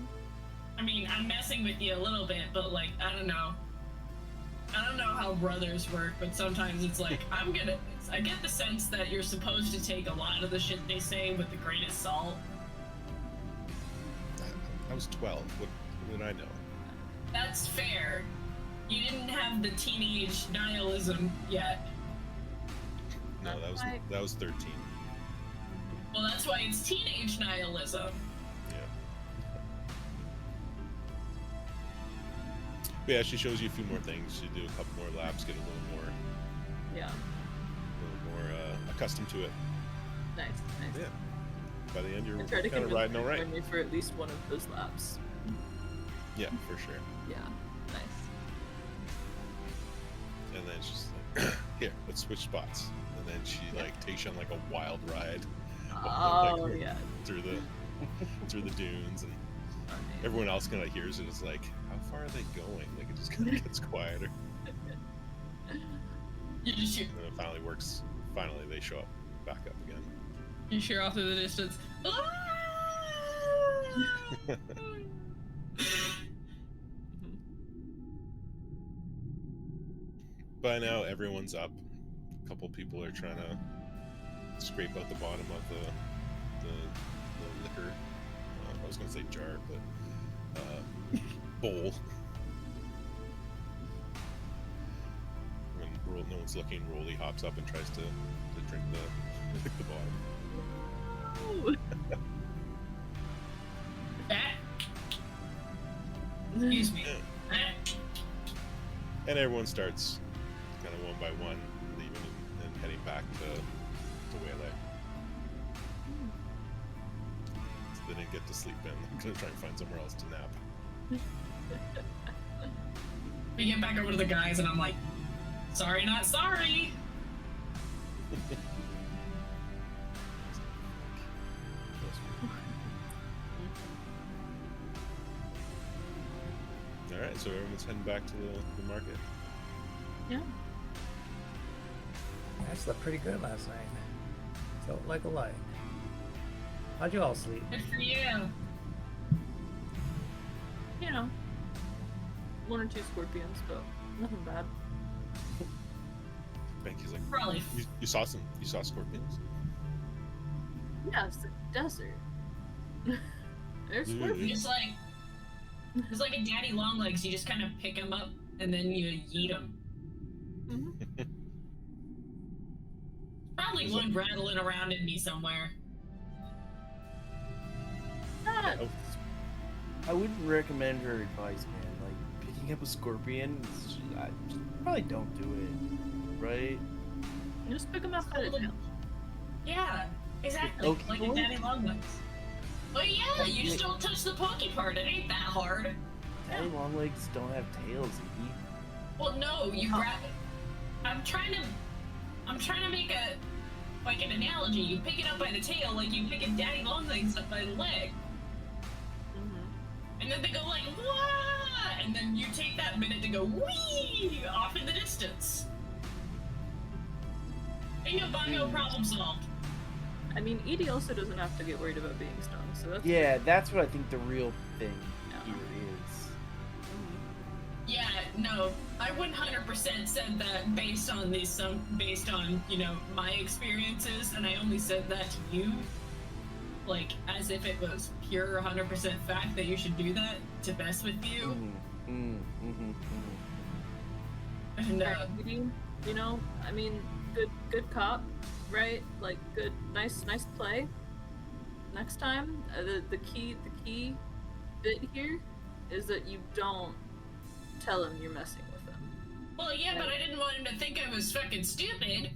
I mean, I'm messing with you a little bit, but like, I don't know. I don't know how brothers work, but sometimes it's like, I get the sense that you're supposed to take a lot of the shit they say with a grain of salt. I was 12. What did I know? That's fair. You didn't have the teenage nihilism yet. No, that was 13. Well, that's why it's teenage nihilism. Yeah. But yeah, she shows you a few more things. You do a couple more laps, get a little Yeah. more accustomed to it. Nice. Yeah. By the end, you're I try to kind of convince riding her all to right. join me for at least one of those laps. Yeah, for sure. Yeah. Nice. And then she's like, "Here, let's switch spots." And then she like takes you on like a wild ride Oh like, yeah. through the dunes, and Amazing. everyone else kind of hears it. It's like, how far are they going? Like it just kind of gets quieter, You just hear, and it finally works. Finally, they show up back up again. you hear off in the distance. By now, everyone's up. A couple people are trying to scrape out the bottom of the liquor, was gonna say jar, but bowl. When no one's looking, Rolly hops up and tries to drink the bottom. No. Excuse me. And everyone starts kind of one by one leaving and heading back to Waylay. So they didn't get to sleep in. I'm gonna try and find somewhere else to nap. We get back over to the guys, and I'm like, sorry, not sorry. Alright, so everyone's heading back to the market. Yeah. I slept pretty good last night. Felt like a light. How'd you all sleep? Good for you. You know, 1 or 2 scorpions, but nothing bad. Banky's like, Probably. you saw scorpions? Yeah, it's the desert. There's Dude. scorpions. It's like a daddy long legs. You just kind of pick him up and then you yeet him. Mhm. Probably Is one rattling around in me somewhere. Ah, Oh, I wouldn't recommend her advice, man. Like, picking up a scorpion, I just probably don't do it, right? just pick them up by the tail. Yeah, exactly. Okay. Like a daddy long legs. But yeah, you just don't touch the pokey part. It ain't that hard. Daddy longlegs don't have tails, Iggy. Well, no, you grab it. I'm trying to make an analogy. You pick it up by the tail, like you pick a daddy long legs up by the leg, and then they go like wah, and then you take that minute to go wee off in the distance. Bingo bongo, problem solved. I mean, Edie also doesn't have to get worried about being stung, so that's Yeah, that's what I think the real thing Yeah. here is. Yeah, no, I 100% said that based on my experiences, and I only said that to you, like as if it was pure 100% fact that you should do that to mess with you. And Edie, you know, I mean, good cop, right? Like good, nice play. Next time, the key bit here is that you don't tell him you're messing with him. well, yeah, but I didn't want him to think I was fucking stupid.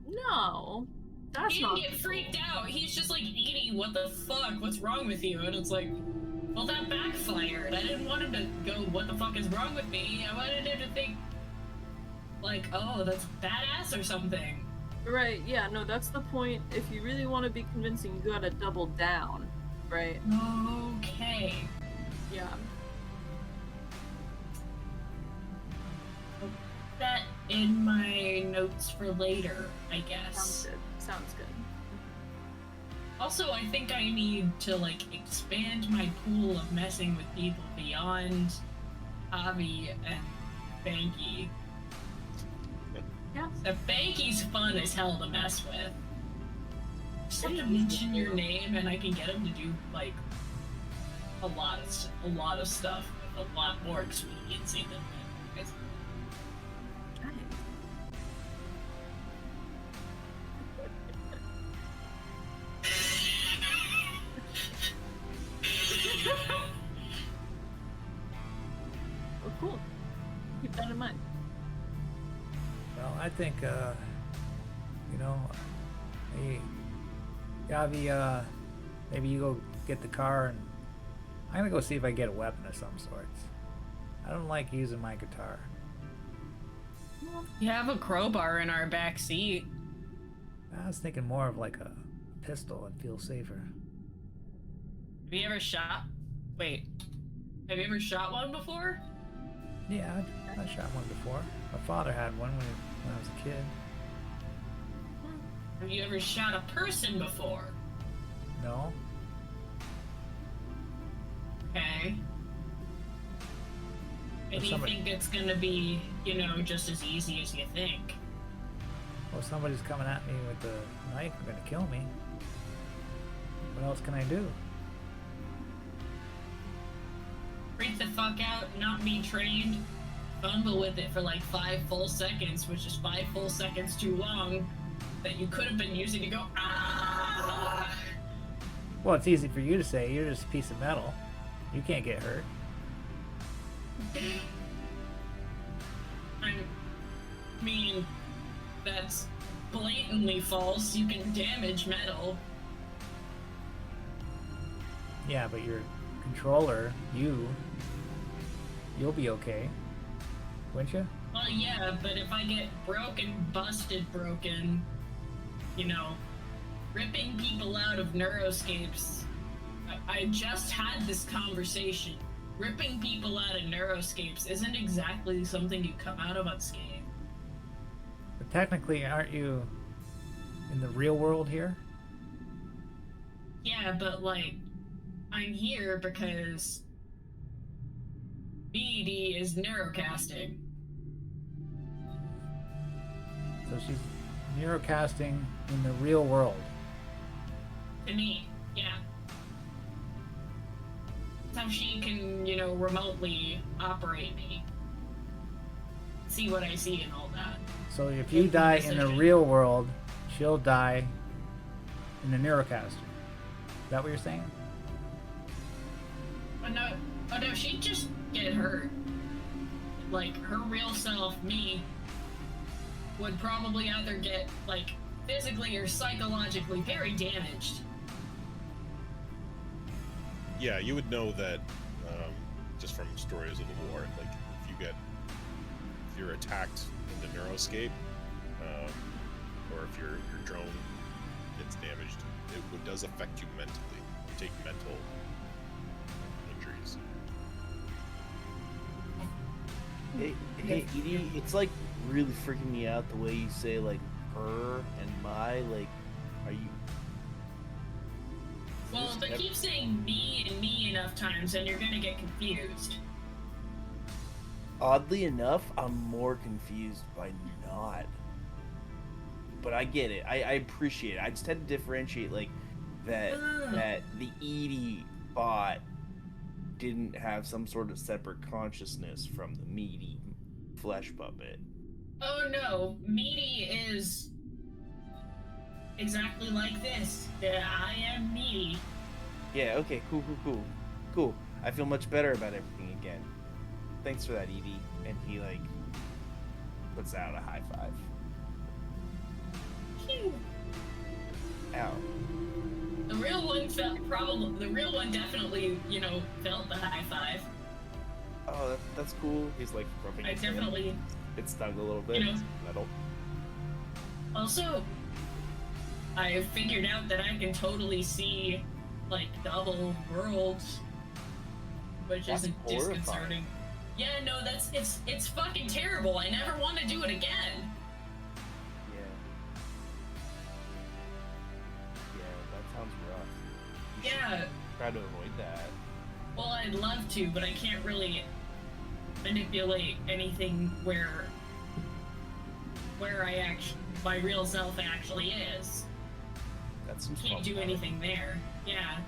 No, that's He not. didn't get freaked out. He's just like, Edie, what the fuck? What's wrong with you? And it's like, well, that backfired. I didn't want him to go, what the fuck is wrong with me? I wanted him to think, like, oh, that's badass or something. Right? Yeah. No, that's the point. If you really want to be convincing, you gotta double down, right? Okay. Yeah. Put that in my notes for later, I guess. Sounds good. Sounds good. Also, I think I need to, like, expand my pool of messing with people beyond Avi and Banky. Yeah. Banky's fun as hell to mess with. Just have to mention your name and I can get him to do, like, a lot of stuff with a lot more expediency than me. Well, cool. Keep that in mind. Well, I think, you know, hey, Gavi, maybe you go get the car and I'm gonna go see if I get a weapon of some sorts. I don't like using my guitar. You have a crowbar in our back seat. I was thinking more of like a pistol. I'd feel safer. Have you ever shot? Wait. Have you ever shot one before? Yeah, I shot one before. My father had one when I was a kid. Have you ever shot a person before? No? Okay. And Or you somebody- think it's gonna be, you know, just as easy as you think? Well, if somebody's coming at me with a knife and gonna kill me, what else can I do? freak the fuck out, not be trained, fumble with it for like 5 full seconds, which is 5 full seconds too long, that you could have been using to go, ah! Well, it's easy for you to say. You're just a piece of metal. You can't get hurt. I mean, that's blatantly false. You can damage metal. Yeah, but your controller, you'll be okay. Wouldn't you? Well, yeah, but if I get broken, you know, ripping people out of neuroscapes. I just had this conversation. Ripping people out of neuroscapes isn't exactly something you come out of unscathed. But technically, aren't you in the real world here? Yeah, but like, I'm here because BD is neurocasting. So she's neurocasting in the real world. To me, yeah. That's how she can, you know, remotely operate me. See what I see and all that. So if you Make the die in the decision. real world, she'll die in the neurocaster. Is that what you're saying? Oh no, she'd just get hurt. Like, her real self, me, would probably either get, like, physically or psychologically very damaged. Yeah, you would know that just from stories of the war. Like, if you're attacked in the neuroscape, or if your drone gets damaged, does affect you mentally. You take mental injuries. Hey, Edie, it's like really freaking me out the way you say like her and my. Like, are you? Well, but keep saying me and me enough times and you're gonna get confused. Oddly enough, I'm more confused by not. But I get it. I appreciate it. I just had to differentiate like that the Edie bot didn't have some sort of separate consciousness from the meaty flesh puppet. Oh no, Meaty is exactly like this. I am me. Yeah, okay, cool. I feel much better about everything again. Thanks for that, Edie. And he like puts out a high five. Phew. Ow. The real one definitely, you know, felt the high five. Oh, that's cool. He's like rubbing I his hand. definitely, It stung a little bit. You know. It's metal. also, I figured out that I can totally see, like, double worlds, which That's isn't horrifying. disconcerting. Yeah, no, it's fucking terrible. I never want to do it again. Yeah, that sounds rough. You should Yeah, try to avoid that. well, I'd love to, but I can't really manipulate anything where my real self actually is. That seems Can't do problematic. anything there. Yeah.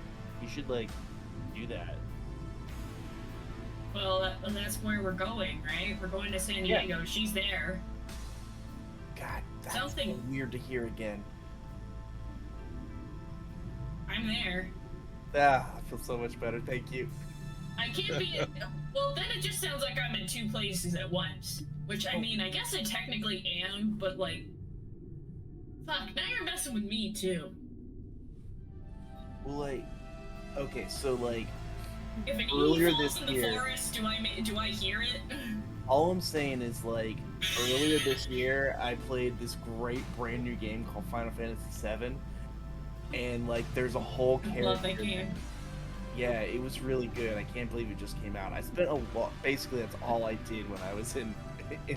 You should like do that. Well, that's where we're going, right? We're going to San Yeah. Diego. She's there. God, that's Something- so weird to hear again. I'm there. Ah, I feel so much better. Thank you. I can't be. Well, then it just sounds like I'm in 2 places at once. Which, I mean, I guess I technically am, but like. Fuck, now you're messing with me too. Well, like, okay, so like, If an Earlier E falls this in the year- forest, do I hear it? all I'm saying is like, earlier this year, I played this great brand new game called Final Fantasy VII, and like, there's a whole I character. love that game. Yeah, it was really good. I can't believe it just came out. I spent a lot. Basically, that's all I did when I was in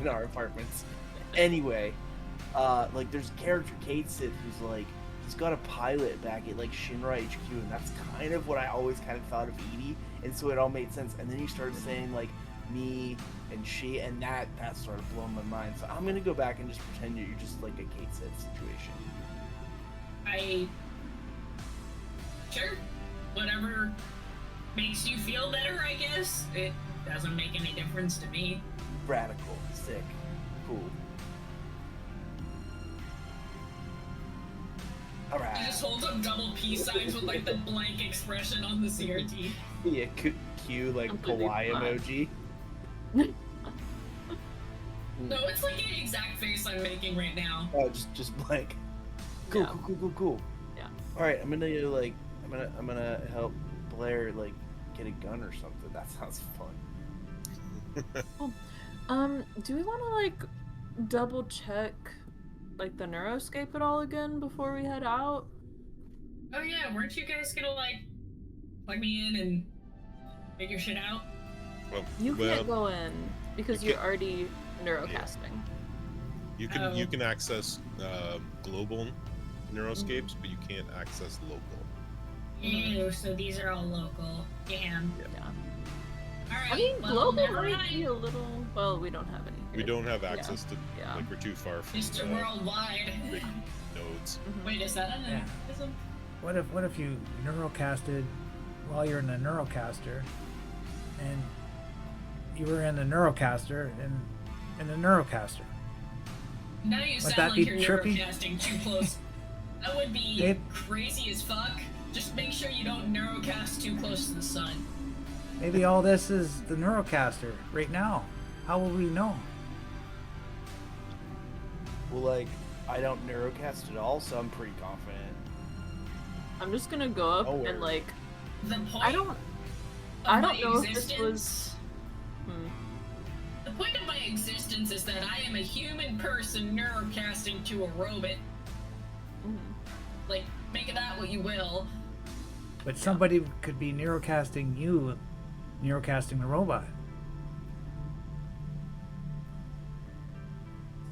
our apartments. Anyway, like there's a character Kate Sith who's like he's got a pilot back at like Shinra HQ, and that's kind of what I always kind of thought of Edie, and so it all made sense. And then you started saying like me and she, and that started blowing my mind. So I'm gonna go back and just pretend you're just like a Kate Sith situation. Sure. makes you feel better, I guess. It doesn't make any difference to me. Radical, sick, cool. All He right. just holds up double peace signs with like the blank expression on the CRT. Yeah, cue like Completely kawaii flat. emoji. No, it's like the exact face I'm making right now. Oh, just blank. Cool, Yeah. cool. Yeah. All right, I'm gonna help Blair like get a gun or something. That sounds fun. Do we want to like double check like the neuroscape at all again before we head out? Oh yeah, weren't you guys gonna like plug me in and figure shit out? Well, You can't go in because you you're can't- already neurocasting. You can access global neuroscapes, but you can't access local. Ew, so these are all local. Damn. Yeah. Alright, I mean, well, global never might mind. be a little. Well, we don't have any. We here. don't have access to Yeah. like we're too far from Mr. Worldwide. big nodes. Mhm. Wait, is that an Yeah. anachronism? What if you neurocasted while you're in the neurocaster, and you were in the neurocaster and in the neurocaster? Now you Would sound that like be you're trippy? neurocasting too close. That would be It- crazy as fuck. Just make sure you don't neurocast too close to the sun. Maybe all this is the neurocaster right now. How will we know? Well, like I don't neurocast at all, so I'm pretty confident. I'm just gonna go up Oh, and like. The point I don't. of I my don't know if this existence, was. Hmm. The point of my existence is that I am a human person neurocasting to a robot. Mhm. Like, make of that what you will. But somebody could be neurocasting you, neurocasting the robot.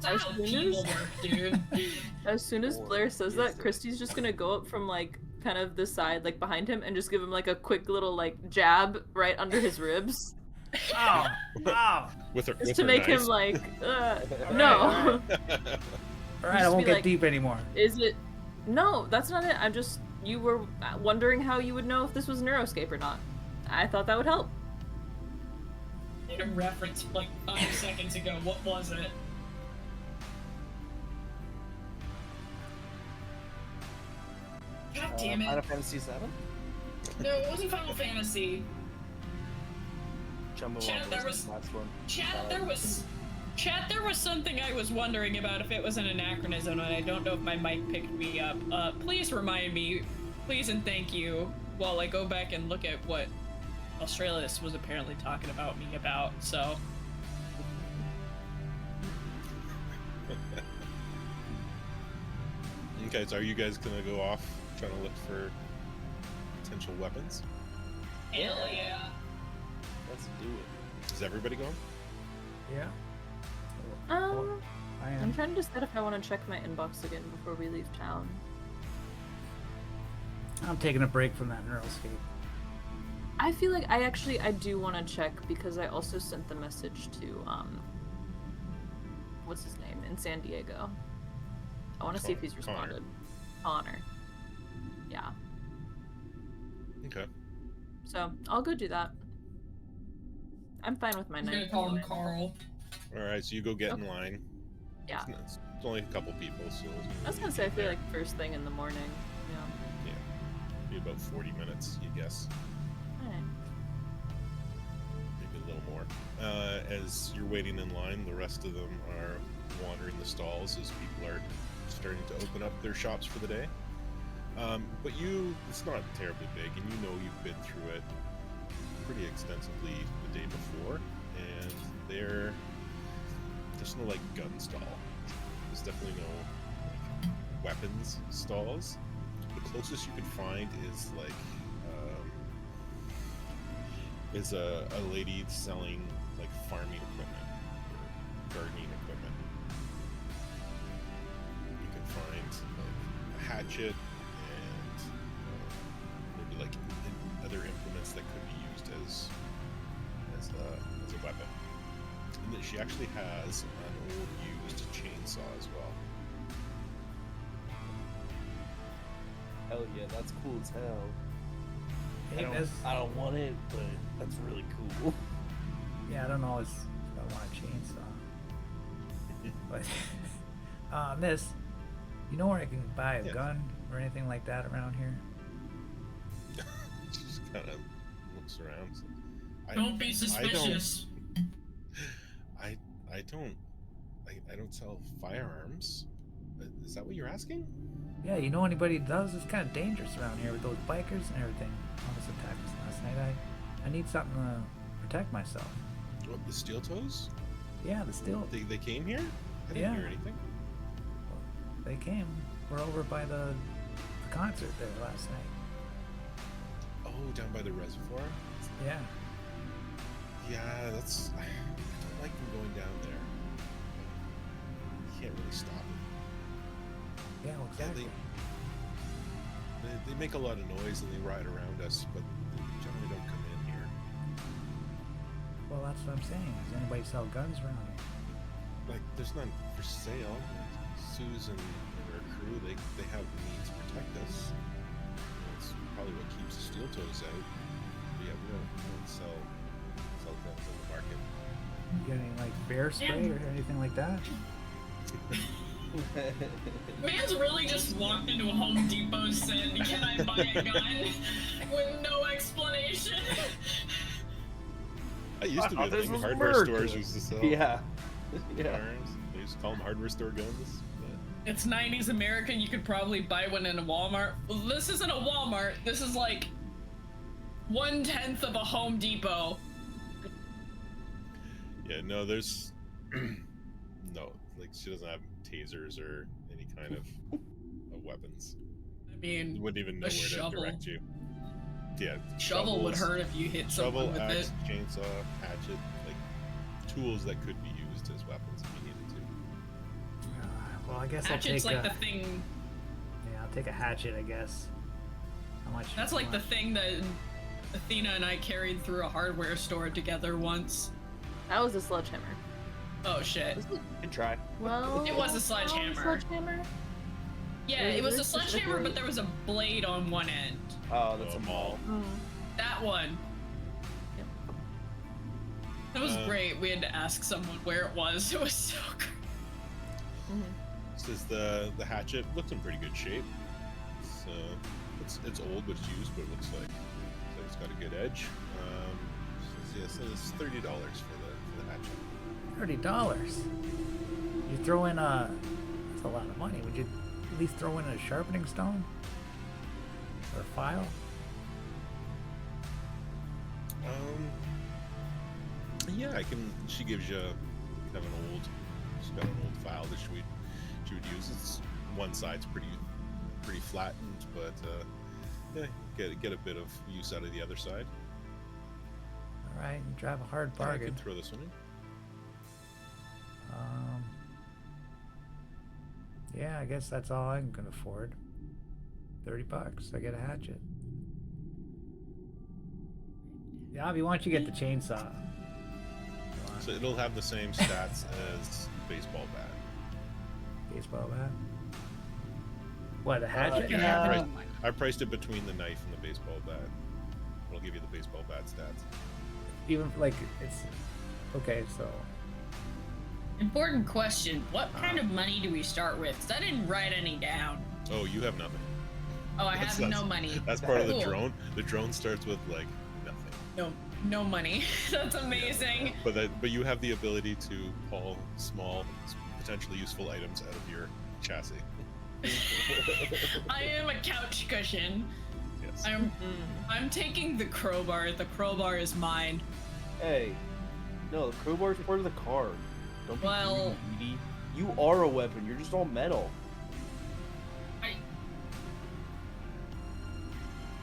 That's how people work, dude. As soon as Or Blair says is that, it? Christy's just gonna go up from like kind of the side, like behind him, and just give him like a quick little like jab right under his ribs, Oh, oh! With her, just with to her make him knife. like, Alright, no. alright. All right, I Just won't be get like- deep anymore. Is it? No, that's not it. I'm just. You were wondering how you would know if this was Neuroscape or not. I thought that would help. I need a reference like 5 seconds ago. What was it? God damn Final it. Fantasy VII. No, it wasn't Final Fantasy. Jumbo Chat, Wumbo there was was- the last one. Chat, there was something I was wondering about if it was an anachronism, and I don't know if my mic picked me up. Please remind me, please and thank you, while I go back and look at what Australis was apparently talking about me about, so. Okay, so are you guys gonna go off trying to look for potential weapons? Hell yeah. Let's do it. Is everybody going? Yeah. I I'm am. trying to decide if I want to check my inbox again before we leave town. I'm taking a break from that neuroscape. I feel like I do want to check because I also sent the message to what's his name in San Diego. I want to see if he's Connor. responded. Connor. Yeah. Okay. So I'll go do that. I'm fine with my I'm gonna night. call him Carl. All right, so you go get in Okay. line. Yeah. It's only a couple people, so I was gonna say I feel like first thing in the morning. Yeah. be about 40 minutes, you guess. Alright. Maybe a little more. As you're waiting in line, the rest of them are wandering the stalls as people are starting to open up their shops for the day. But it's not terribly big, and you know you've been through it pretty extensively the day before, and there's no like gun stall. There's definitely no like weapons stalls. The closest you can find is like is a lady selling like farming equipment or gardening equipment. You can find like a hatchet and maybe like other implements that could be used as a weapon. And then she actually has an old used chainsaw as well. Hell yeah, that's cool as hell. Hey, that's, I don't want it, but that's really cool. yeah, I don't know if I want a chainsaw. But, Miss, you know where I can buy a Yes. gun or anything like that around here? Just kind of looks around. Don't be suspicious. I don't sell firearms. Is that what you're asking? Yeah, you know anybody that does? It's kind of dangerous around here with those bikers and everything. Almost attacked us last night. I need something to protect myself. What, the steel toes? Yeah, the steel. They came here? I didn't Yeah. hear anything. They came. We're over by the concert there last night. Oh, down by the reservoir? Yeah. Yeah, that's. I don't like them going down there. You can't really stop them. Yeah, well, Yeah, exactly. they make a lot of noise and they ride around us, but they generally don't come in here. Well, that's what I'm saying. Does anybody sell guns around here? Like, there's none for sale. Susan and her crew, they have means to protect us. That's probably what keeps the steel toes out. But yeah, we don't sell guns on the market. You got any like bear spray or anything like that? Man's really just walked into a Home Depot and said, "Can I buy a gun?" with no explanation. I used to be a This thing. was Hardware America. stores used to sell Yeah. Yeah. firearms. They used to call them hardware store guns. But It's 90s American. You could probably buy one in a Walmart. Well, this isn't a Walmart. This is like 1/10 of a Home Depot. yeah, no, there's no, like, she doesn't have tasers or any kind of weapons. I You mean, wouldn't even know a where shovel. to direct you. Yeah, shovel would shovels, hurt if you hit Shovel, someone with axe, it. chainsaw, hatchet, like tools that could be used as weapons if you needed to. Well, I guess Hatchet's I'll take like a, the thing. yeah, I'll take a hatchet, I guess. How much? That's like the thing that Athena and I carried through a hardware store together once. That was a sledgehammer. Oh shit. Good try. Well, It was a sledgehammer. Sledgehammer? Yeah, Very, it was very a sledgehammer, specifically. but there was a blade on one end. Oh, that's a maul. maul. That one. Yep. That was great. We had to ask someone where it was. It was so great. Mm-hmm. Says the hatchet looks in pretty good shape. It's old, but it's used, but it looks like it's got a good edge. Says $30 for the hatchet. $30. You throw in that's a lot of money. Would you at least throw in a sharpening stone? Or a file? Yeah, I can. She gives you kind of she's got an old file that she would use. It's one side's pretty flattened, but yeah, get a bit of use out of the other side. Alright, and drive a hard Yeah, I bargain. could throw this one in. Yeah, I guess that's all I can afford. $30. I get a hatchet. Yeah, Abby, why don't you get the chainsaw? So it'll have the same stats as baseball bat. Baseball bat. What, a hatchet? yeah. I priced it between the knife and the baseball bat. It'll give you the baseball bat stats. Even like it's okay. So Important question. What kind of money do we start with? 'Cause I didn't write any down. Oh, you have nothing. Oh, I That's- have no that's- money. That's part of the Cool. drone. The drone starts with like nothing. No money. That's amazing. But you have the ability to pull small, potentially useful items out of your chassis. I am a couch cushion. Yes. I'm taking the crowbar. The crowbar is mine. Hey, no, the crowbar's part of the car. Don't be Well- greedy. You are a weapon. You're just all metal.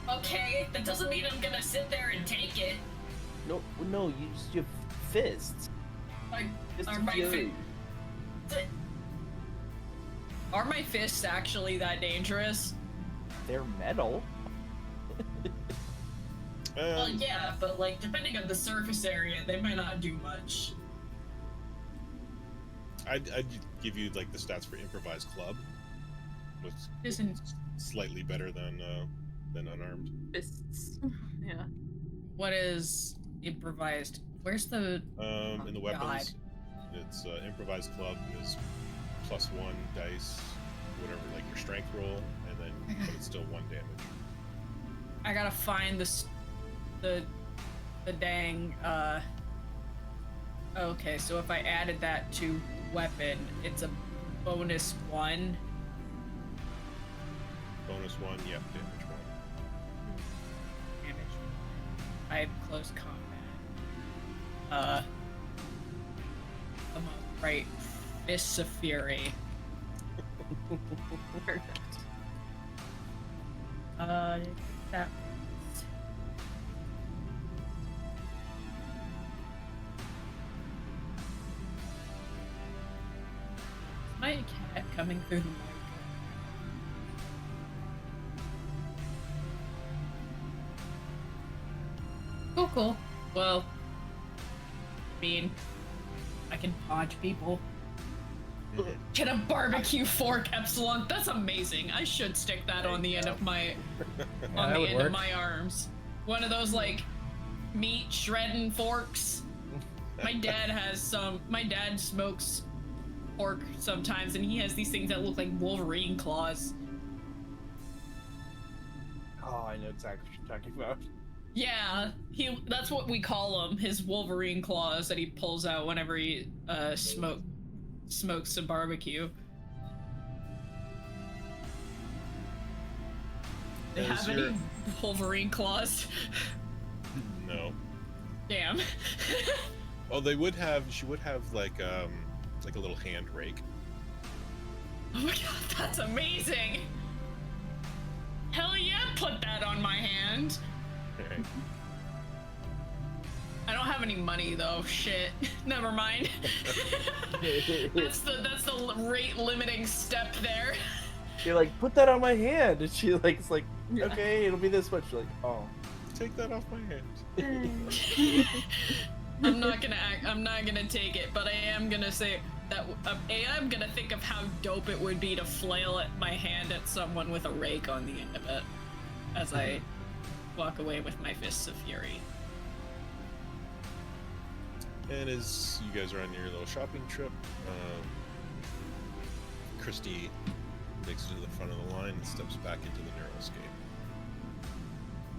Okay, that doesn't mean I'm gonna sit there and take it. No, you just have fists. Like, Fists are of my fury. Are my fists actually that dangerous? They're metal. Well, yeah, but like, depending on the surface area, they might not do much. I'd give you like the stats for improvised club, which Isn't slightly better than than unarmed. Fists. Yeah. What is improvised? Where's the? In the weapons, it's improvised club is +1 dice, whatever, like your strength roll, and then but it's still 1 damage. I gotta find the dang. Okay, so if I added that to weapon, it's a bonus 1. Bonus 1, yep, damage 1. Damage. I have close combat. I'm gonna write Fists of Fury. Perfect. That. My cat coming through the mic. Cool. Well, I mean, I can punch people. Get a barbecue fork, Epsilon. That's amazing. I should stick that on the end of my on the end of my arms. One of those like meat shredding forks. My dad has some. My dad smokes pork sometimes, and he has these things that look like Wolverine claws. Oh, I know exactly what you're talking about. Yeah, that's what we call them, his Wolverine claws that he pulls out whenever he smokes some barbecue. They have any Wolverine claws? No. Damn. Oh, she would have like a little hand rake. Oh my god, that's amazing! Hell yeah, put that on my hand! Right. I don't have any money though. Shit. Never mind. that's the rate limiting step there. You're like, put that on my hand, and she like, it's like, Yeah. okay, it'll be this much. You're like, oh. Take that off my hand. I'm not gonna take it, but I am gonna say that I'm gonna think of how dope it would be to flail my hand at someone with a rake on the end of it as I walk away with my Fists of Fury. And as you guys are on your little shopping trip, Christy makes it to the front of the line and steps back into the Neuroscape.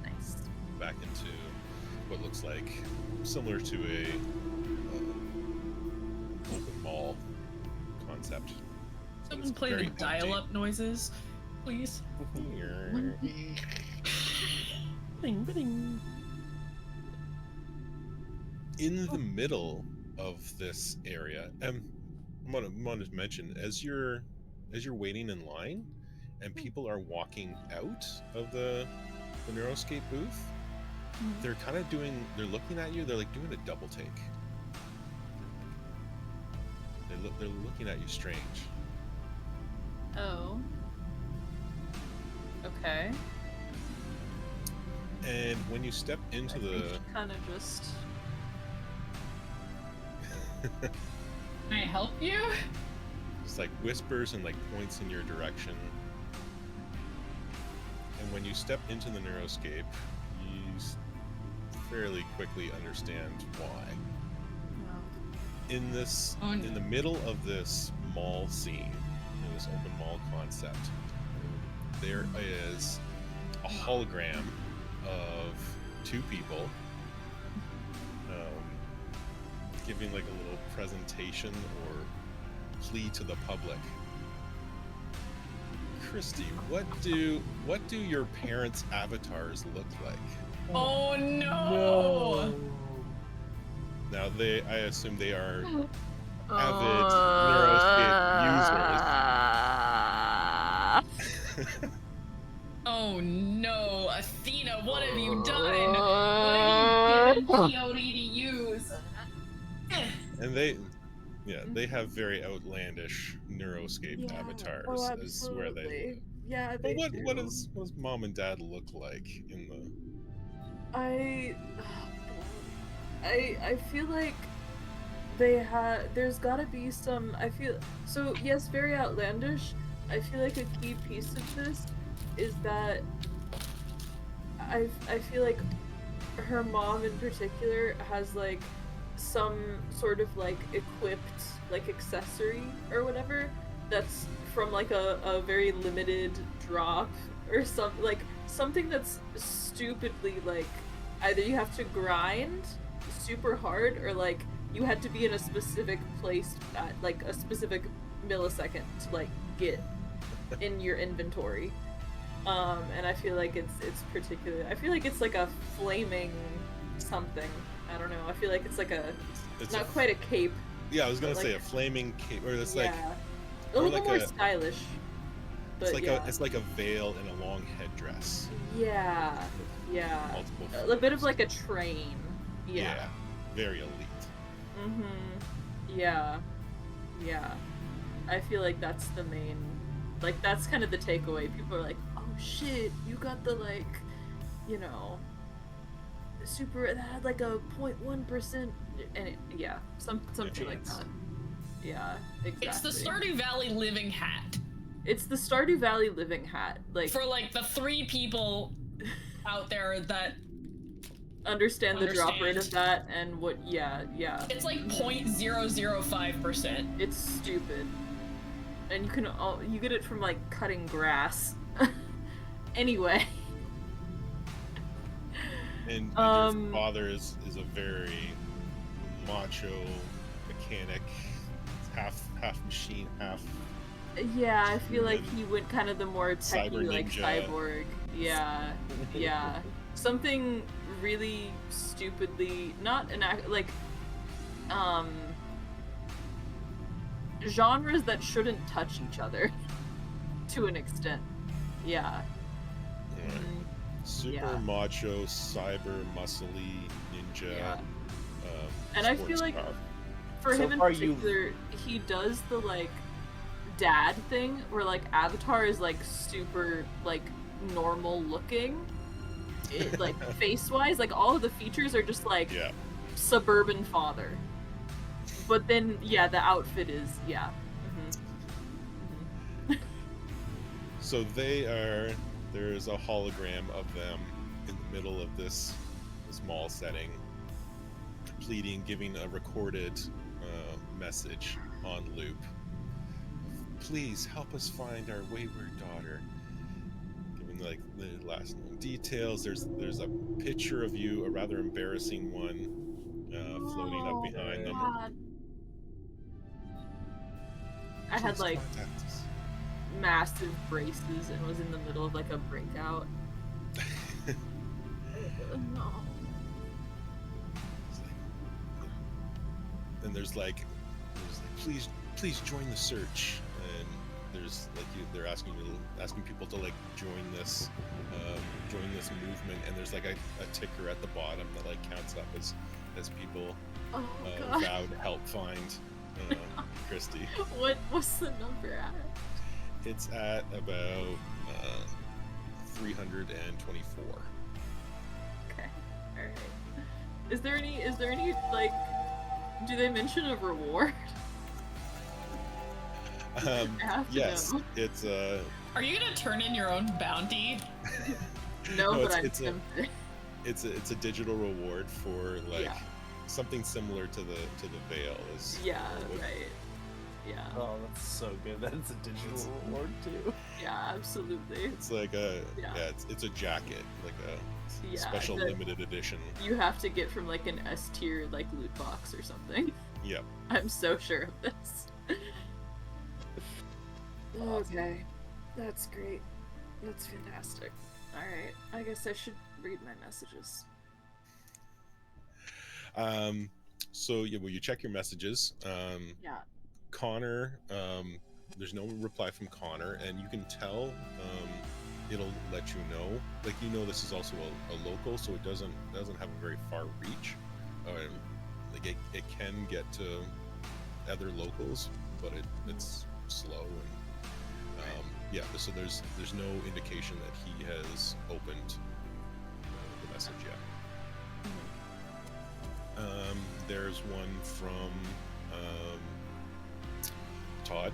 Nice. Back into what looks like similar to a open mall concept. Someone play the dial-up noises, please. Bing, bing. In the middle of this area, I want to mention as you're waiting in line, and people are walking out of the Neuroscape booth, they're looking at you. They're like doing a double take. They're looking at you strange. Oh. Okay. And when you step into kind of just. Can I help you? Just like whispers and like points in your direction. And when you step into the Neuroscape, you fairly quickly understand why. In the middle of this mall scene, in this open mall concept, there is a hologram of two people giving like a little presentation or plea to the public. Christy, what do your parents' avatars look like? Oh no! Now I assume they are avid Neuroscape users. Oh no, Athena, what have you done? What have you given Coyote to use? And they have very outlandish Neuroscape avatars. Oh, as where they live. Yeah, But what does mom and dad look like in the? I feel like there's gotta be some. So yes, very outlandish. I feel like a key piece of this is that I feel like her mom in particular has like some sort of like equipped like accessory or whatever that's from like a very limited drop or something that's stupidly like either you have to grind super hard or like you had to be in a specific place at like a specific millisecond to like get in your inventory. And I feel like it's particularly. I feel like it's like a flaming something. I don't know. I feel like it's like It's not quite a cape. Yeah, I was gonna but say like- a flaming cape, or it's Yeah, like a little like more a- stylish. But it's like yeah. it's like a veil and a long headdress. Yeah, Multiple. a bit of like a train. Yeah. Very elite. Yeah. I feel like that's the main. Like that's kind of the takeaway. People are like, "Oh shit, you got the like, you know, super that had like a 0.1%," and something like chance. that. Yeah, exactly. It's the Stardew Valley living hat. It's the Stardew Valley living hat. Like For like the 3 people out there that understand the drop rate of understand. that and what. Yeah. it's like 0.005%. It's stupid. And you get it from like cutting grass. Anyway. And Um, your father is a very macho mechanic, half machine, half. Yeah, I feel like he went kind of the more techy, Cyber like ninja. cyborg. Yeah. Something really stupidly not genres that shouldn't touch each other to an extent. Yeah. Right. Super Yeah. macho, cyber, muscly ninja. Yeah. And I feel sports like car. for So him in far you've- particular, he does the like dad thing where like Avatar is like super like normal looking. Like face wise, like all of the features are just like Yeah. suburban father. But then the outfit is So there's a hologram of them in the middle of this mall setting, giving a recorded message on loop. Please help us find our wayward daughter. Giving like the last known details. There's a picture of you, a rather embarrassing one, floating up behind them. God. I had Please like contact us. massive braces and was in the middle of like a breakout. No. And there's like please join the search, and there's like they're asking people to like join this movement, and there's like a ticker at the bottom that like counts up as people Oh god. vowed to help find Christy. What's the number at? It's at about 324. Okay. Alright. Is there any like do they mention a reward? I have to Yes, know. it's Are you gonna turn in your own bounty? No, No, but I'm it's a- tempted. it's a digital reward for like Yeah. something similar to the veil is Yeah, right. Yeah. Oh, that's so good. That's a digital reward too. Yeah, absolutely. it's like Yeah. it's a jacket, like a Yeah, special that limited edition. you have to get from like an S tier like loot box or something. Yep. I'm so sure of this. Okay. That's great. That's fantastic. Alright. I guess I should read my messages. So yeah, well, you check your messages. Yeah. Connor, there's no reply from Connor, and you can tell it'll let you know, like, you know, this is also a local, so it doesn't have a very far reach. Like it can get to other locals, but it's slow, and yeah, so there's no indication that he has opened the message yet. There's one from Todd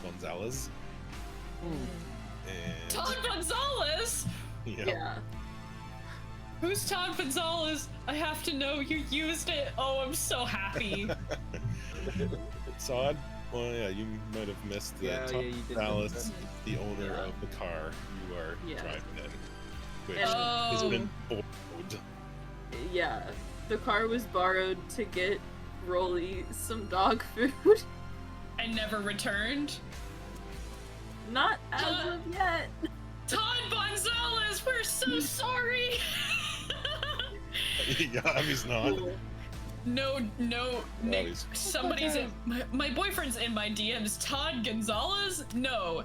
Gonzalez, and Todd Gonzalez? yeah, Yeah. Who's Todd Gonzalez? I have to know you used it. Oh, I'm so happy. Todd? Well, yeah, you might have missed that. Yeah, Todd you did Dallas, mention the owner Yeah. of the car you are Yeah. driving in, which And- has Oh. been borrowed. Yeah, the car was borrowed to get Rolly some dog food. And never returned. Not as of yet. Todd Gonzalez, we're so sorry. Yeah, he's not. No, Nick. he's- Somebody's in my boyfriend's in my DMs. Todd Gonzalez? No,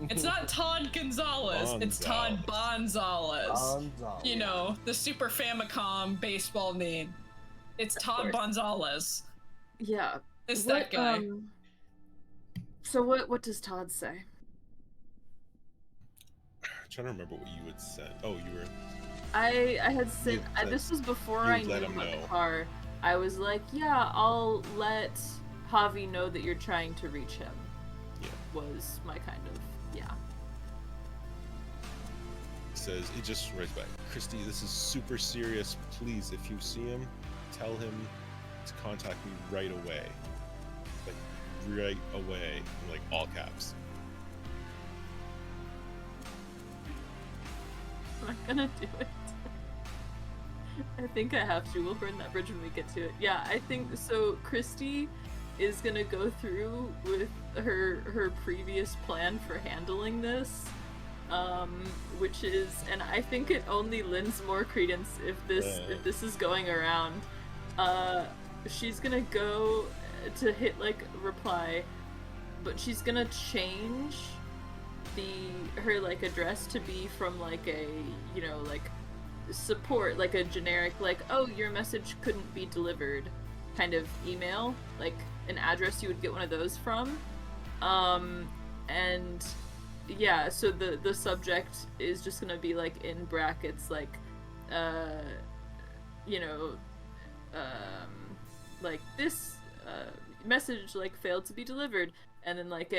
it's not Todd Gonzalez. It's Todd Bonzalez. Gonzalez. You know, the Super Famicom baseball name. It's Todd course. Bonzalez. Yeah. It's that guy. So what does Todd say? I'm trying to remember what you had said. Oh, you were. I had sent. You said This was before you I would knew let him about know. the car. I was like, yeah, I'll let Javi know that you're trying to reach him. Yeah. Was my kind of He says, he just writes back, Christy, this is super serious. Please, if you see him, tell him to contact me right away. Like, right away. In, like, all caps. I'm not gonna do it. I think I have to. We'll burn that bridge when we get to it. Yeah, I think so. Christy is gonna go through with her previous plan for handling this, which is, and I think it only lends more credence if this is going around. She's gonna go to hit like reply, but she's gonna change her like address to be from like a, you know, like support, like a generic, like, oh, your message couldn't be delivered kind of email, like an address you would get one of those from. And yeah, so the subject is just gonna be like in brackets, like you know, like this message like failed to be delivered, and then like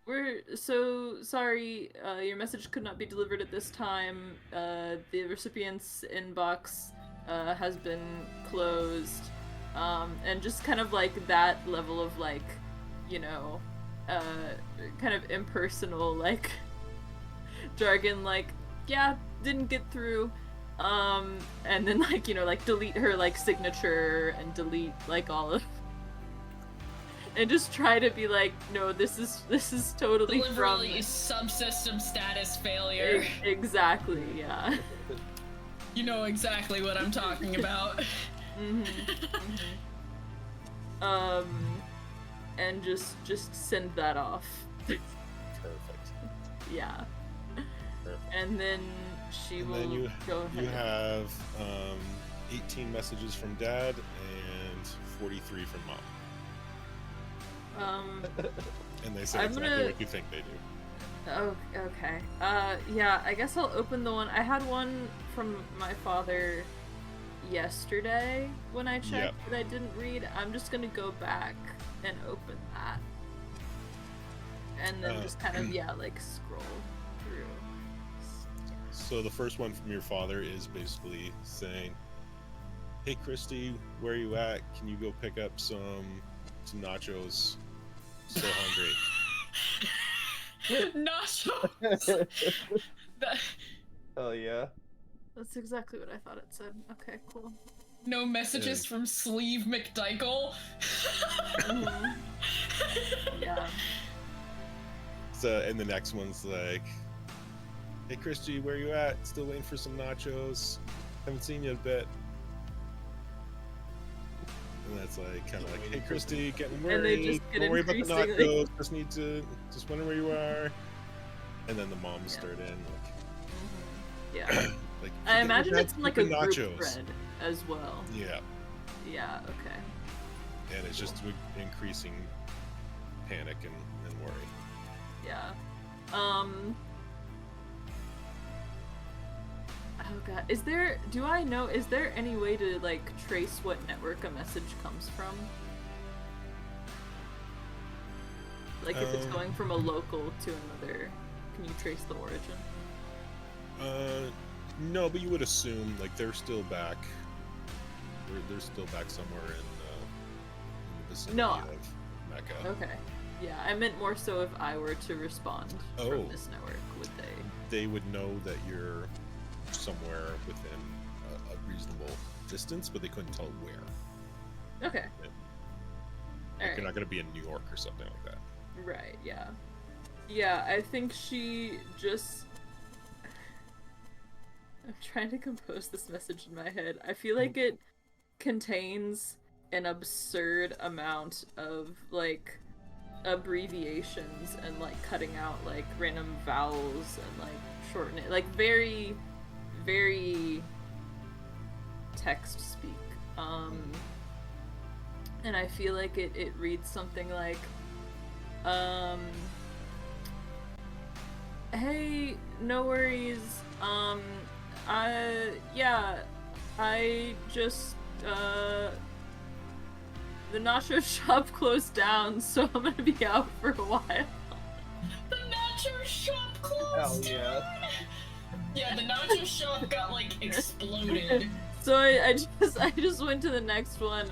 we're so sorry, your message could not be delivered at this time. The recipient's inbox has been closed. And just kind of like that level of like, you know, kind of impersonal like jargon, like, yeah, didn't get through. And then like, you know, like delete her like signature and delete like all of, and just try to be like, no, this is totally Deliberately from subsystem status failure. exactly, yeah. You know exactly what I'm talking about. And just send that off. Perfect. Yeah. Perfect. And then she And will then go ahead. You have 18 messages from Dad and 43 from Mom. And they say I'm exactly gonna- what you think they do. Oh, okay. Yeah, I guess I'll open the one. I had one from my father yesterday when I checked that I didn't read. I'm just gonna go back and open that. And then just kind of, yeah, like scroll through. So the first one from your father is basically saying, "Hey Christy, where are you at? Can you go pick up some nachos? So hungry." Nachos. Oh yeah. That's exactly what I thought it said. Okay, cool. No messages from Sleeve McDykel. Yeah. So, and the next one's like, "Hey Christy, where you at? Still waiting for some nachos. Haven't seen you in a bit." And that's like kind of like, "Hey Christy, getting And worried. they just get Don't worry about the increasingly- nachos. Just wondering where you are." And then the moms start in like, Yeah. like I "Forget imagine your it's in like a dad's group nachos." thread as well. Yeah, Yeah, okay. and it's just increasing panic and worry. Yeah. Oh god. Is there any way to like trace what network a message comes from? Like if it's going from a local to another, can you trace the origin? No, but you would assume like they're still back. They're still back somewhere in the vicinity No. of Mecca. Okay. Yeah, I meant more so if I were to respond Oh. from this network, would they? They would know that you're somewhere within a reasonable distance, but they couldn't tell where. Okay. Yeah. All Like, you're not right. going to be in New York or something like that. Right. Yeah. Yeah, I think she just. I'm trying to compose this message in my head. I feel like it contains an absurd amount of like abbreviations and like cutting out like random vowels and like shorten it, like very, very text speak. And I feel like it reads something like, hey, no worries, I just, the nacho shop closed down, so I'm gonna be out for a while. The nacho shop closed. Hell yeah. Yeah, the nacho shop got like exploded. So I just went to the next one.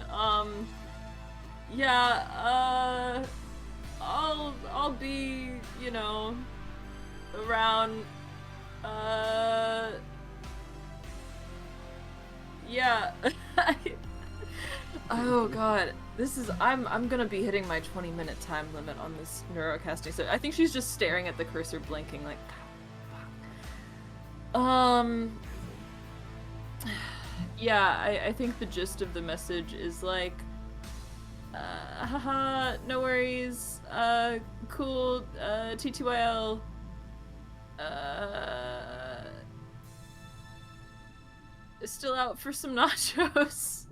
I'll be, you know, around, yeah. Oh god, I'm gonna be hitting my 20-minute time limit on this neurocasting, so I think she's just staring at the cursor blinking like, yeah, I think the gist of the message is like, haha, no worries, cool, TTYL, still out for some nachos.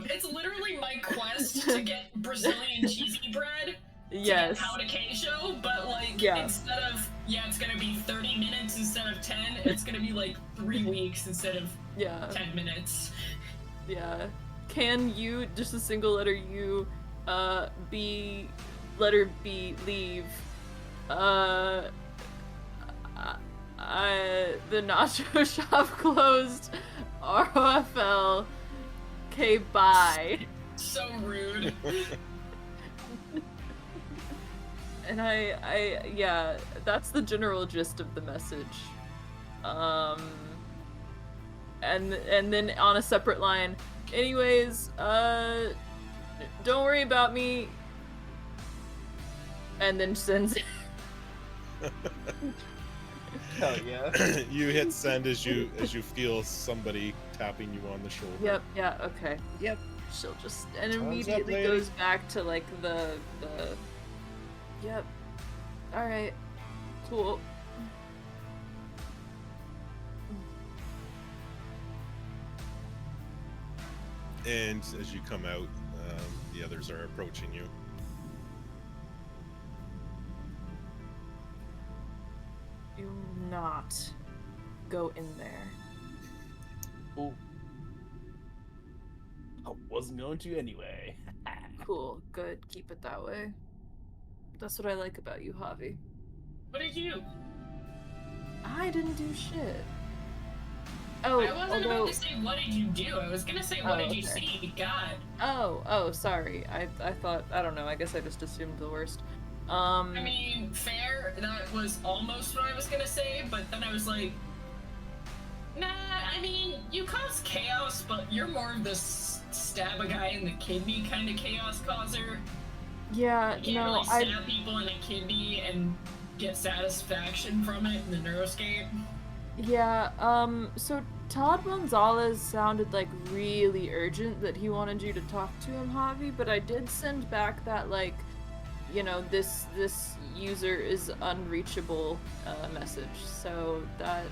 It's literally my quest to get Brazilian cheesy bread. Yes. How to K-show, but like Yeah. instead of it's gonna be 30 minutes instead of 10. It's gonna be like 3 weeks instead of Yeah. 10 minutes. Yeah. Can you, just a single letter U, B, letter B, leave, the nacho shop closed, ROFL, K, bye. So rude. And yeah, that's the general gist of the message. And then on a separate line, anyways, don't worry about me. And then sends. Hell yeah. You hit send as you feel somebody tapping you on the shoulder. Yep, yeah, okay. Yep. She'll just, and Thumbs up, immediately lady. goes back to like the yep. Alright. Cool. And as you come out, the others are approaching you. Do not go in there. Ooh. I wasn't going to anyway. Cool, good, keep it that way. That's what I like about you, Javi. What did you? I didn't do shit. Oh, I wasn't although... about to say what did you do. I was gonna say what did you okay. see? God. Oh, sorry. I thought, I don't know, I guess I just assumed the worst. I mean, fair. That was almost what I was gonna say, but then I was like, nah. I mean, you cause chaos, but you're more of the stab a guy in the kidney kind of chaos causer. Yeah, You can't no, really stab people in the kidney and get satisfaction from it in the neuroscape. Yeah, so Todd Gonzalez sounded like really urgent that he wanted you to talk to him, Javi, but I did send back that, like, you know, this user is unreachable message, so that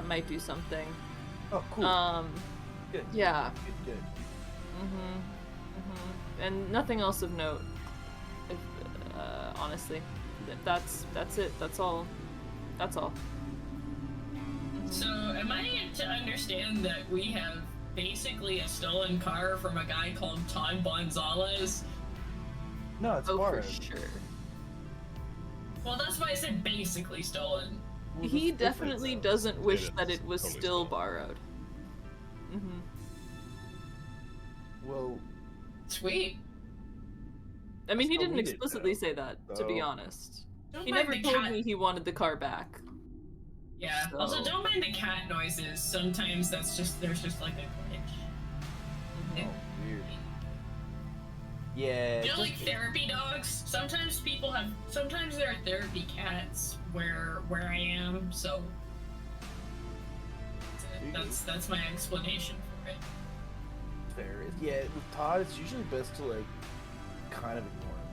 might do something. Oh, cool. Good. Yeah. Good. And nothing else of note, if, honestly. That's it, that's all. So, am I to understand that we have basically a stolen car from a guy called Todd Gonzalez? No, it's Oh, for borrowed. sure. Well, that's why I said basically stolen. Well, He that's different, definitely though. doesn't wish is that it was totally still stolen. borrowed. Mm-hmm. Well, Sweet. I mean, he That's how didn't we did, explicitly though. say that, to be So- honest. Don't He mind never the told cat. me he wanted the car back. Yeah. Also, So- don't mind the cat noises. Sometimes there's just like a glitch. Mhm. Oh, weird. Yeah. You know, just- like therapy dogs. Sometimes there are therapy cats where I am. So that's my explanation for it. Fair. Yeah, with Todd, it's usually best to like kind of ignore him.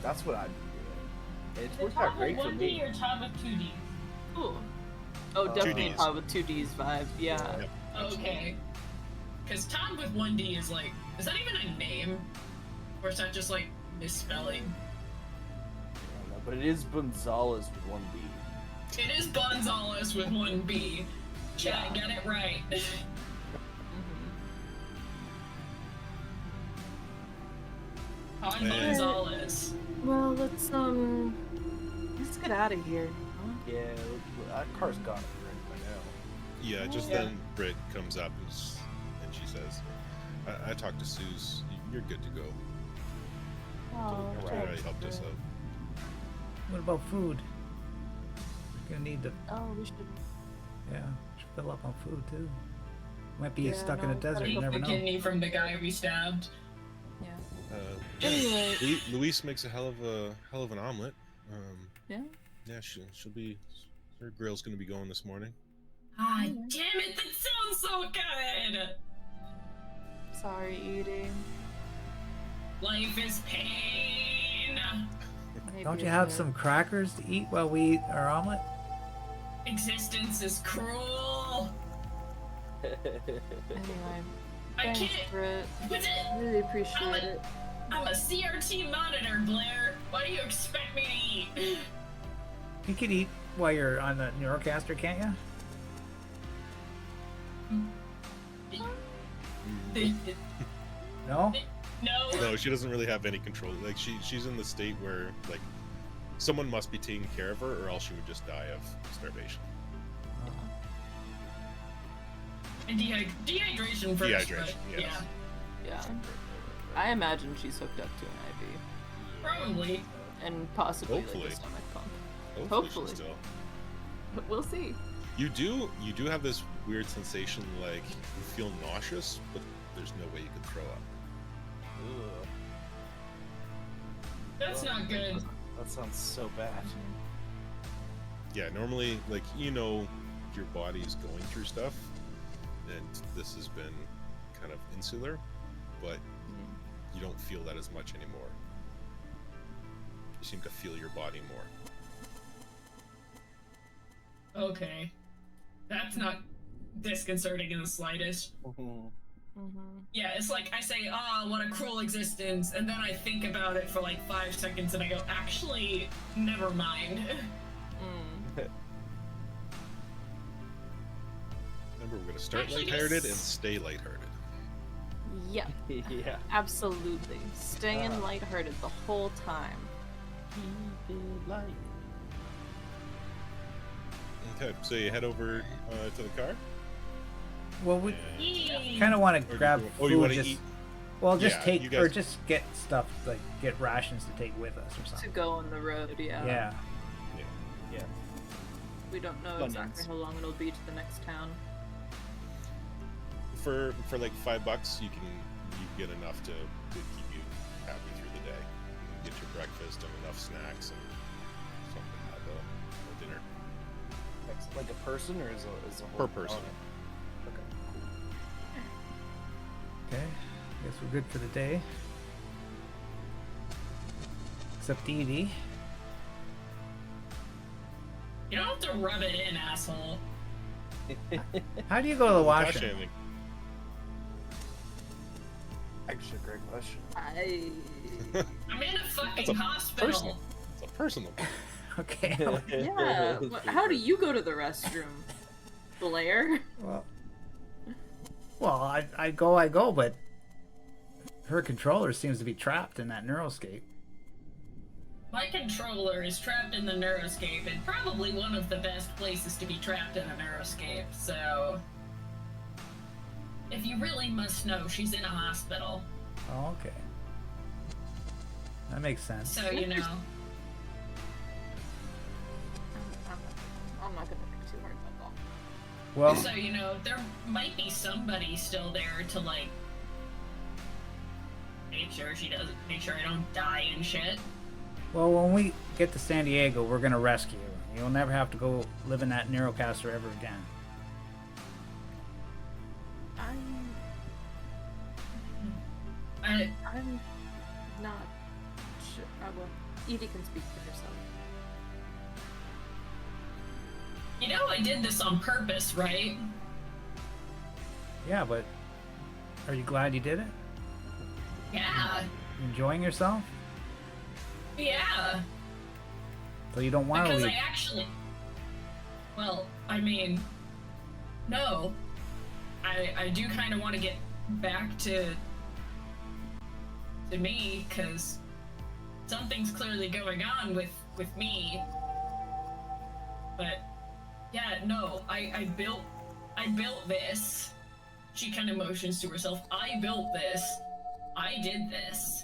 That's what I'd be doing. And it's worked out great for me. or Tom with 2D? Cool. Oh, definitely 2Ds. Pod with 2Ds vibe. Yeah. Yep. Okay. Because Tom with 1D is like, is that even a name? Or is that just like misspelling? I don't know, but it is Gonzalez with one B. It is Gonzalez with 1B. Chat, Yeah. get it right. Mhm. On Gonzalez. Well, let's get out of here. Huh? Yeah, that car's gotta be ready by now. Yeah, just Yeah. then Britt comes up and she says, I talked to Suze. You're good to go. Oh, She right. already helped us out. What about food? We're gonna need to, Oh, we should. should fill up on food too. Might be Yeah, stuck in a no, desert. You Take never the know. kidney from the guy we stabbed. Yeah. Yeah. Anyway. Luis makes a hell of an omelet. Yeah. Yeah, she'll be. Her grill's gonna be going this morning. Ah, damn it, that sounds so good! Sorry, eating. Life is pain. Maybe Don't you a have bit. some crackers to eat while we eat our omelet? Existence is cruel. Anyway, I thanks, can't. Britt. What's it? Really appreciate it. I'm a CRT monitor, Blair. What do you expect me to eat? You can eat while you're on the Neurocaster, can't you? No? No. No, she doesn't really have any control. Like she's in the state where like someone must be taking care of her, or else she would just die of starvation. And dehydration first. Dehydration, but, yes. Yeah. I imagine she's hooked up to an Yeah, probably. IV. And possibly like Hopefully. a stomach pump. Hopefully. Hopefully. She's still. We'll see. You do have this weird sensation like you feel nauseous, but there's no way you can throw up. Ugh. That's not good. That sounds so bad. Yeah, normally like your body is going through stuff, and this has been kind of insular, but you don't feel that as much anymore. You seem to feel your body more. Okay. That's not disconcerting in the slightest. Yeah, it's like I say, oh, what a cruel existence, and then I think about it for like 5 seconds and I go, actually, never mind. Remember, we're gonna start Actually, lighthearted yes. and stay lighthearted. Yeah, Yeah. absolutely. Staying lighthearted the whole time. Keep it light. Okay, so you head over to the car. Well, we And- kind of want Or to do you grab go- food. oh, you want to just, eat? well, just Yeah, take you or guys- just get stuff like get rations to take with us or To something. go on the road, yeah. Yeah. Yeah. We don't know Onions. exactly how long it'll be to the next town. For like $5, you get enough to keep you happy through the day. You can get your breakfast and enough snacks and something to have a dinner. Like a person or as a whole? Per person. Oh, okay. Okay. Guess we're good for the day. Except Edie. You don't have to rub it in, asshole. How do you go to the Gosh, washroom? anything. Actually, a great question. I'm in a That's fucking a hospital. personal. It's a personal. Okay. Yeah. How do you go to the restroom, Blair? Well, I go, but her controller seems to be trapped in that neuroscape. My controller is trapped in the neuroscape, and probably one of the best places to be trapped in a neuroscape, so... If you really must know, she's in a hospital. Oh, okay. That makes sense. So, you know... I'm not gonna think too hard about that. Well, So, you know, there might be somebody still there to, like... make sure I don't die and shit. well, when we get to San Diego, we're gonna rescue you. You'll never have to go live in that Neurocaster ever again. I'm not sure. Well, Edie can speak for herself. You know I did this on purpose, right? Yeah, but are you glad you did it? Yeah. Enjoying yourself? Yeah. So you don't want to Because leave? I actually... Well, I mean... No. I do kind of want to get back to me, because something's clearly going on with me. But, yeah, no, I built this. She kind of motions to herself. I built this. I did this.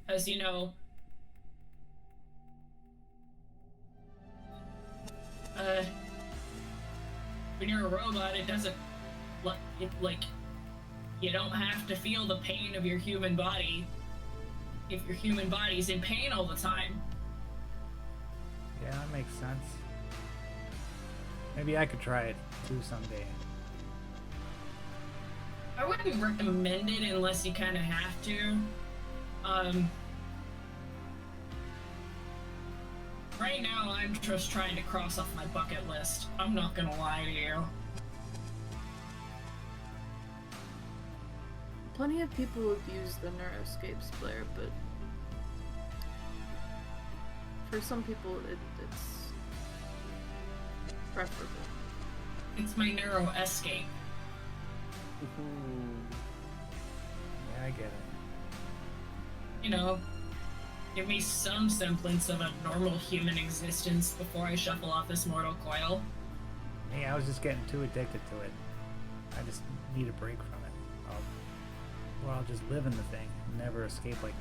As you know, when you're a robot, it doesn't, like, you don't have to feel the pain of your human body if your human body's in pain all the time. Yeah, that makes sense. Maybe I could try it too someday. I wouldn't recommend it unless you kind of have to. Right now, I'm just trying to cross off my bucket list. I'm not gonna lie to you. Plenty of people abuse the neuroscapes, Blair, but for some people, it's preferable. It's my neuro escape. Yeah, I get it. You know, give me some semblance of a normal human existence before I shuffle off this mortal coil. Hey, I was just getting too addicted to it. I just need a break from it. I'll just live in the thing and never escape like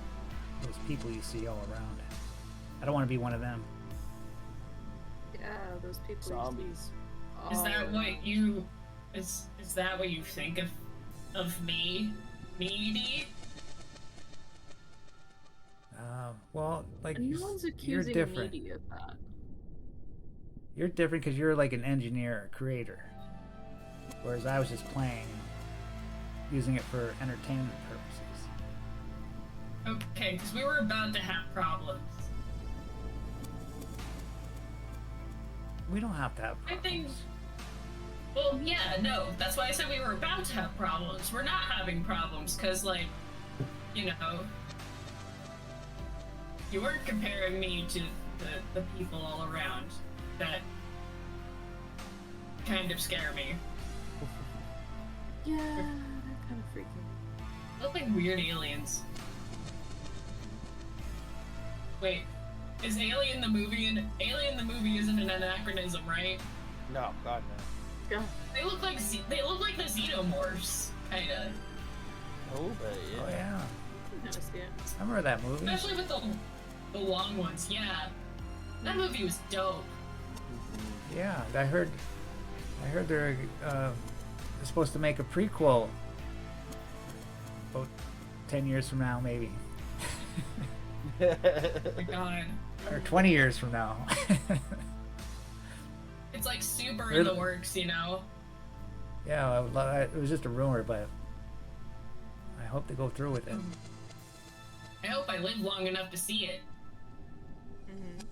those people you see all around. I don't want to be one of them. Yeah, those people. Zombies. Is that what you... Is that what you think of me? Me? Well, like, And no one's you're accusing different. Edie of that. You're different because you're like an engineer, a creator. Whereas I was just playing, using it for entertainment purposes. Okay, because we were about to have problems. We don't have to have I think... problems. Well, yeah, no, that's why I said we were about to have problems. We're not having problems, because, like, you know, you weren't comparing me to the people all around that kind of scare me. Yeah, they're kind of freaky. Look like weird aliens. Wait, is Alien the movie isn't an anachronism, right? No, God no. Yeah. They look like the Xenomorphs, kinda. Oh, but yeah. Oh yeah, I see it. I remember that movie. Especially with the long ones, yeah. That movie was dope. Yeah, I heard they're supposed to make a prequel about 10 years from now, maybe. Oh my god. Or 20 years from now. It's like super in the works, you know? Yeah, it was just a rumor, but I hope they go through with it. I hope I live long enough to see it. Mm-hmm.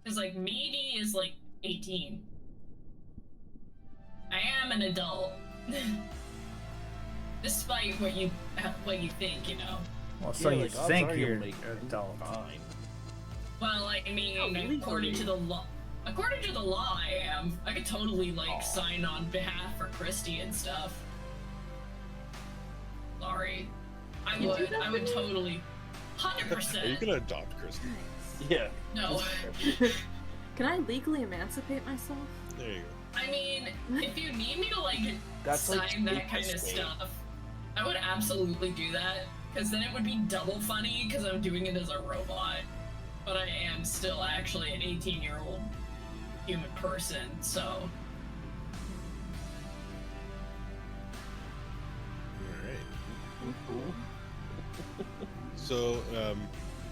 Cause like Meaty is like 18. I am an adult. Despite what you think, you know. Well, so Yeah, you like, odds think are you're you'll make an adult. fine. Well, I mean, legally. according to the law, I am. I could totally like sign on behalf for Christy and stuff. Sorry, I You do would. that I would for me? totally. Are you 100%. gonna adopt Kristen? Nice. Yeah. No. Can I legally emancipate myself? There you go. I mean, if you need me to like That's like sign that state by kind of state. stuff, I would absolutely do that. Because then it would be double funny because I'm doing it as a robot, but I am still actually an 18-year-old human person. So All right. Cool. So,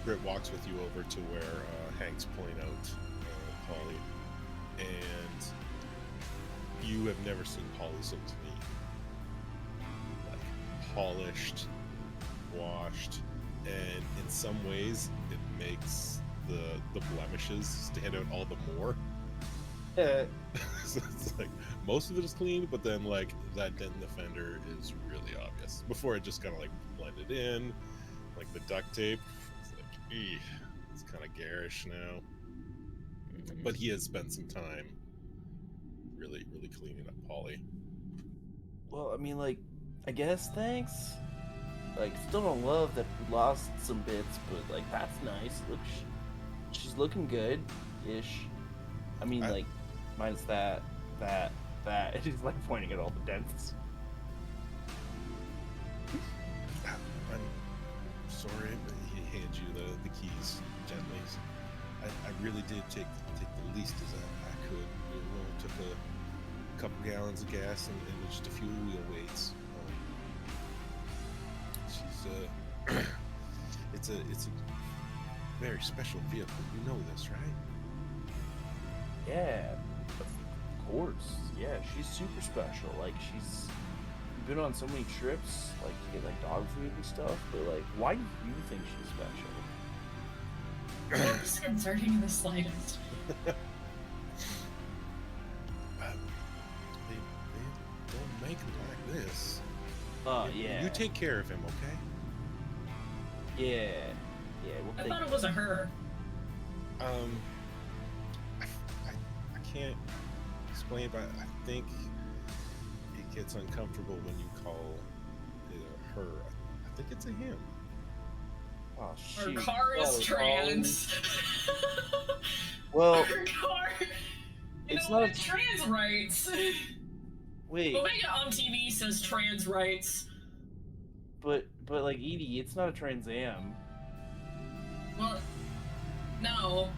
Britt walks with you over to where Hank's pulling out Polly, and you have never seen Polly so clean, like polished, washed, and in some ways it makes the blemishes stand out all the more. Yeah. So it's like most of it is clean, but then like that dent in the fender is really obvious. Before it just kind of like blended in, like the duct tape. It's like, eeh, it's kind of garish now. But he has spent some time really cleaning up Polly. Well, I mean, like, I guess thanks. Like, still don't love that we lost some bits, but like that's nice. Look, she's looking good-ish. I mean, like, minus that. And he's like pointing at all the dents. I'm sorry, but he hands you the keys gently. I really did take the least as I could. You know, took a couple gallons of gas and just a few wheel weights. She's it's a very special vehicle. You know this, right? Yeah, of course. Yeah, she's super special. Like, she's been on so many trips, like to get like dog food and stuff. But like, why do you think she's special? not disconcerting in the slightest. They don't make it like this. Yeah. You take care of him, okay? Yeah. We'll I take thought it was a her. I can't explain, but I think it gets uncomfortable when you call it a her. I think it's a him. Oh Her shoot. car is Oh, trans. Well, Her car. You it's know not what? a- Trans rights. wait, Omega on TV says trans rights. but like Edie, it's not a Trans Am. Well, no.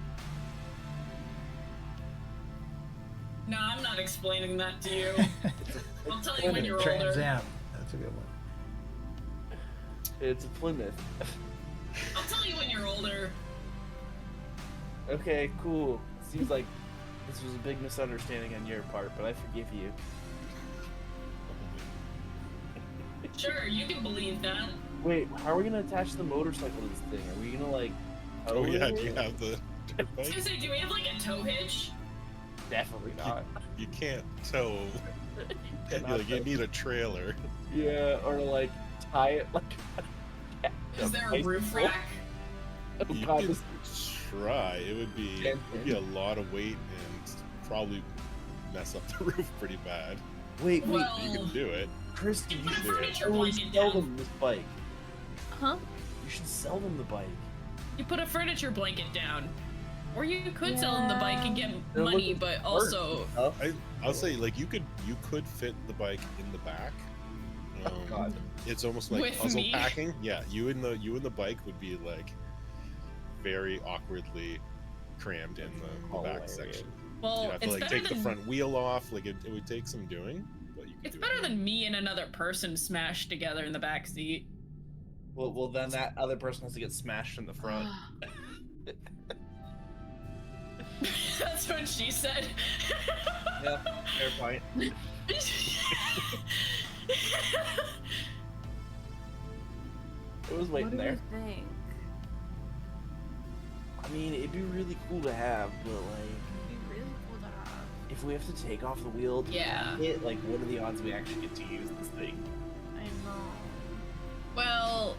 No, I'm not explaining that to you. I'll tell you when you're Trans older. Am. That's a good one. It's a Plymouth. I'll tell you when you're older. Okay, cool. Seems like this was a big misunderstanding on your part, but I forgive you. Sure, you can believe that. Wait, how are we gonna attach the motorcycle to this thing? Are we gonna like? Oh yeah, it? do you have the dirt I was bike? gonna say, do we have like a tow hitch? Definitely not. You can't tow. Cannot Like, you tow. need a trailer. Yeah, or like tie it like. Is there a roof rack? Oh You god, could this try. It would be a lot of weight and probably mess up the roof pretty bad. wait, Well, You can do it. Christy, you you put a should furniture totally blanket sell down. them this bike. Huh? You should sell them the bike. You put a furniture blanket down. Or you could sell them the bike and get They're money, looking but for also parts and stuff. I'll say like you could fit the bike in the back. Oh, God. It's almost like With puzzle me? packing. Yeah, you and the bike would be like very awkwardly crammed in the back Hilarious. section. well, You'd have to it's like better take the than front wheel off. Like it would take some doing, but you could it's do better it. than me and another person smashed together in the back seat. Well, then that other person has to get smashed in the front. That's what she said. Yeah, fair point. It was What waiting do there. you think? I mean, it'd be really cool to have, but like, It'd be really cool to have. if we have to take off the wheel to Yeah. it, like, what are the odds we actually get to use this thing? I know. Well,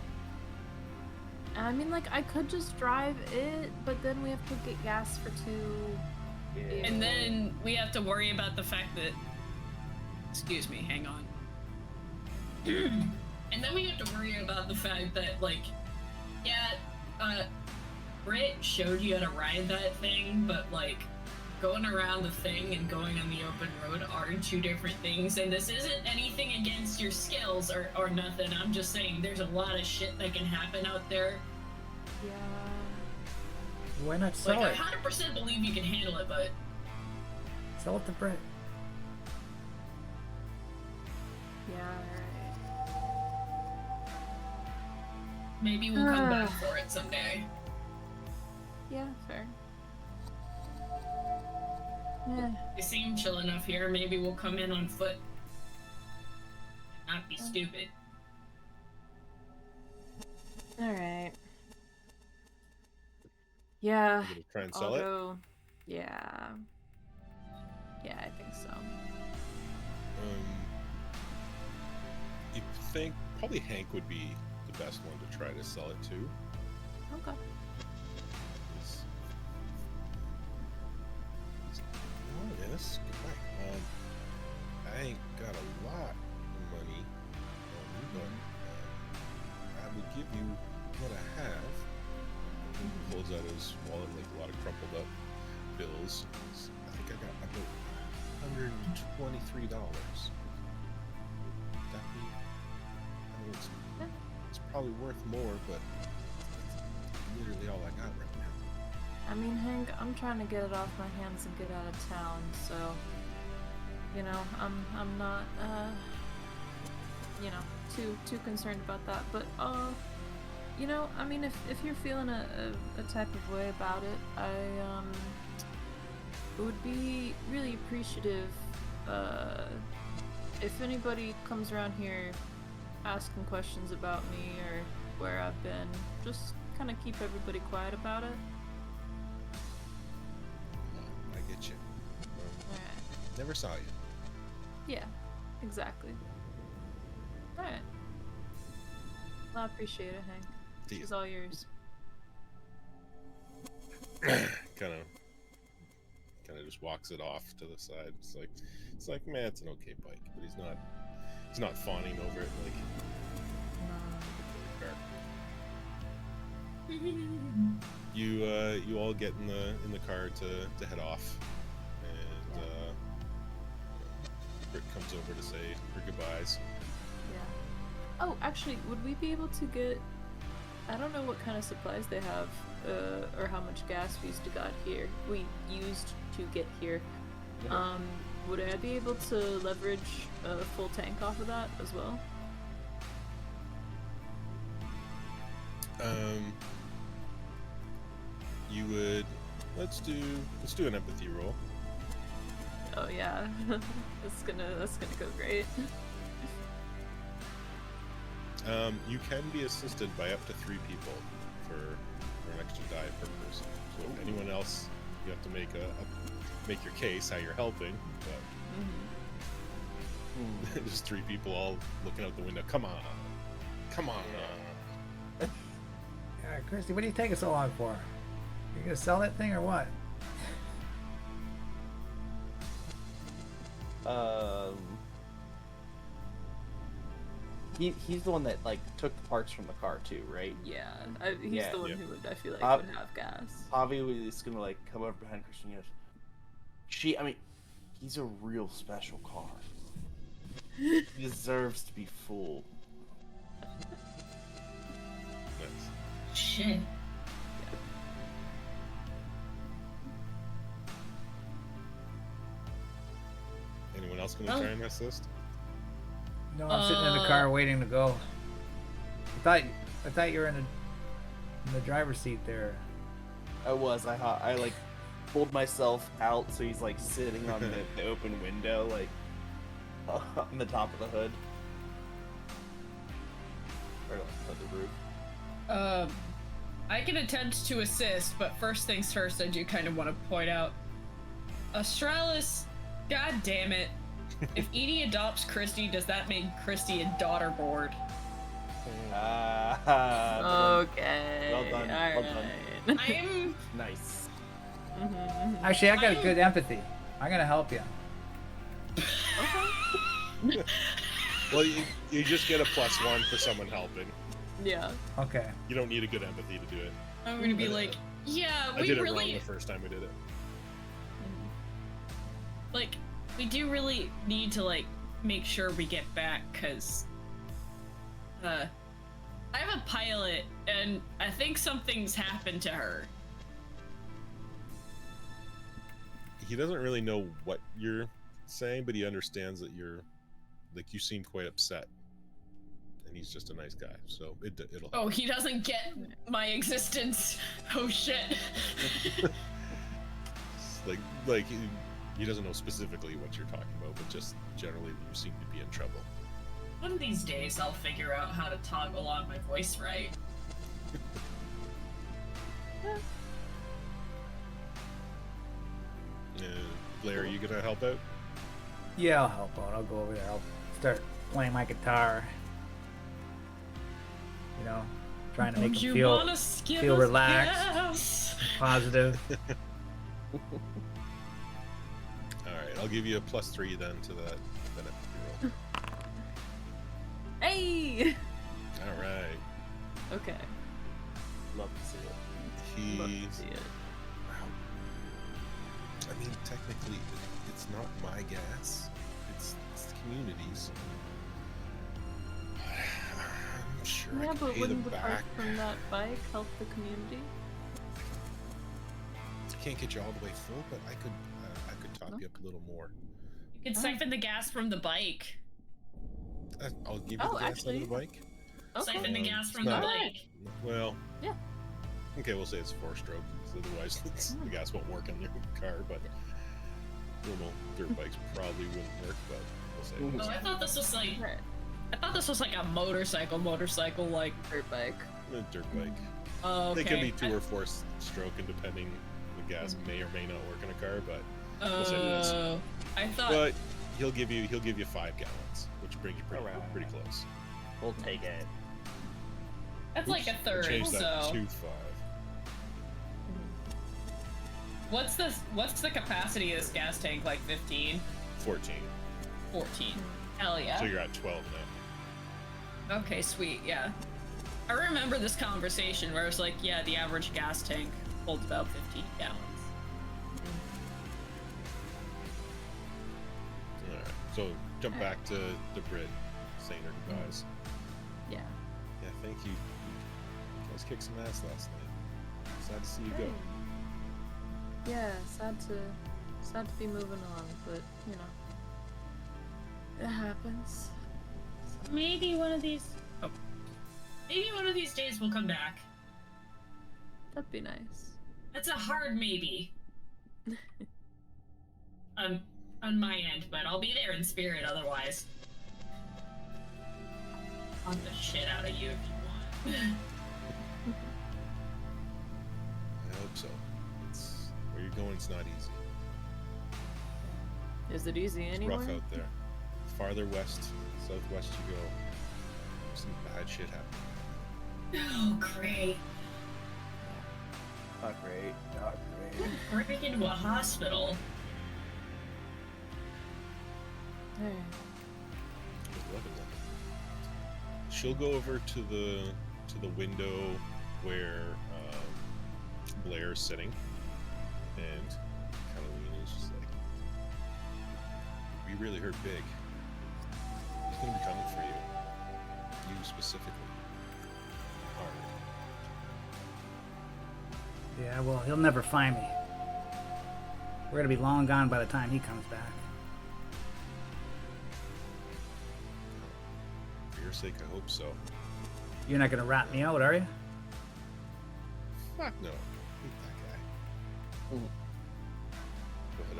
I mean, like, I could just drive it, but then we have to get gas for 2. Yeah. and then we have to worry about the fact that. Excuse me, hang on. And then we have to worry about the fact that, like, yeah, Britt showed you how to ride that thing, but, like, going around the thing and going on the open road are two different things, and this isn't anything against your skills or nothing. I'm just saying there's a lot of shit that can happen out there. Yeah. Why not sell Like, it? I 100% believe you can handle it, but Sell it to Brett. Yeah, maybe we'll come back for it someday. yeah, fair. Yeah. They seem chill enough here. Maybe we'll come in on foot. Not be stupid. Alright. Yeah. I'm gonna try and I'll sell it. go. Yeah. Yeah, I think so. You think probably Hank would be the best one to try to sell it to. Okay. Oh, yes. Goodbye. I ain't got a lot of money on me, but I would give you what I have. He pulls out his wallet, like a lot of crumpled up bills. I think I got about $123. That be? I mean, it's probably worth more, but it's literally all I got right now. I mean, Hank, I'm trying to get it off my hands and get out of town, so you know, I'm not you know, too concerned about that. But you know, I mean, if you're feeling a type of way about it, I would be really appreciative if anybody comes around here asking questions about me or where I've been, just kind of keep everybody quiet about it. I get you. Alright. Never saw you. Yeah, exactly. Alright. Well, I appreciate it, Hank. See ya. It's all yours. kind of just walks it off to the side. It's like man, it's an okay bike, but he's not fawning over it like you all get in the car to head off, and Britt comes over to say her goodbyes. Yeah. Oh, actually, would we be able to get... I don't know what kind of supplies they have, or how much gas we used to get here. Yeah. Would I be able to leverage a full tank off of that as well? You would let's do an empathy roll. Oh yeah, that's gonna go great. You can be assisted by up to 3 people for an extra die per person. So if anyone else, you have to make your case how you're helping. But just 3 people all looking out the window. Come on. Christy, what are you taking so long for? You gonna sell that thing or what? He's the one that like took the parts from the car too, right? Yeah, he's Yeah. the one Yeah. who would, I feel like, Bob- would have gas. Javi is gonna like come over behind Christian and goes, he's a real special car. He deserves to be fooled. Nice. Shit. Anyone else gonna Well- try and assist? No, I'm sitting in the car waiting to go. I thought you were in the driver's seat there. I like pulled myself out so he's like sitting on the open window, like on the top of the hood. Or like on the roof. I can attempt to assist, but first things first, I do kind of want to point out Australis, god damn it. If Edie adopts Christy, does that make Christy a daughter board? Okay. Well done. Well done. Alright. I'm Nice. Actually, I got a good empathy. I'm gonna help you. Well, you just get a +1 for someone helping. Yeah. Okay. You don't need a good empathy to do it. I'm gonna be like, yeah, I we did it really wrong the first time we did it. like we do really need to like make sure we get back because I have a pilot and I think something's happened to her. He doesn't really know what you're saying, but he understands that you seem quite upset, and he's just a nice guy, so it'll. Oh, he doesn't get my existence. Oh shit. like he doesn't know specifically what you're talking about, but just generally you seem to be in trouble. One of these days, I'll figure out how to toggle on my voice right. Blair, are you gonna help out? Yeah, I'll help out. I'll go over there. I'll start playing my guitar. You know, trying to make Don't him you feel wanna skip feel us relaxed. gas? positive. All right, I'll give you a +3 then to that empathy roll. Hey! All right. Okay. Love to see it. Love to He's. see it. I mean, technically, it's not my gas. It's the community's. I'm sure I Yeah, can but pay wouldn't them the back. park from that bike help the community? Can't get you all the way full, but I could top No? you up a little more. You can siphon the gas from the bike. I'll give you Oh, the gas out actually- of the bike. Okay. Siphon the gas from the Not- bike. Well, Yeah. okay, we'll say it's 4-stroke, because otherwise the gas won't work in your car. But normal dirt bikes probably wouldn't work. But we'll say Oh, I thought this was like. Right. I thought this was like a motorcycle like. Dirt bike. a dirt bike. Oh, okay. They can be 2 or 4-stroke, and depending, the gas may or may not work in a car. But we'll say it is. Oh, I thought. But he'll give you 5 gallons, which brings you Alright. pretty close. We'll take it. That's like a We'll third. change that So to 5. what's the capacity of this gas tank? Like 15, 14. 14. Hell yeah. So you're at 12 now. Okay, sweet. Yeah. I remember this conversation where it was like, yeah, the average gas tank holds about 15 gallons. Alright, so jump back to Brit saying her goodbyes. Yeah. Yeah, thank you. You guys kicked some ass last night. Sad to see you go. Yeah, sad to be moving on, but you know, it happens. Maybe one of these. Oh. Maybe one of these days we'll come back. That'd be nice. That's a hard maybe. On my end, but I'll be there in spirit otherwise. I'll haunt the shit out of you if you want. I hope so. Where you're going, it's not easy. Is it easy It's anywhere? rough out there. Farther west, southwest you go, some bad shit happens. Oh, great. Not great. Not great. Break into a hospital. Hey. Good luck with that. She'll go over to the window where Blair's sitting, and kind of lean in. She's like, "We really hurt big. He's gonna be coming for you. You specifically. Hard." Yeah, well, he'll never find me. We're gonna be long gone by the time he comes back. For your sake, I hope so. You're not gonna rat me out, are you? Fuck no. Hate that guy. Mm. But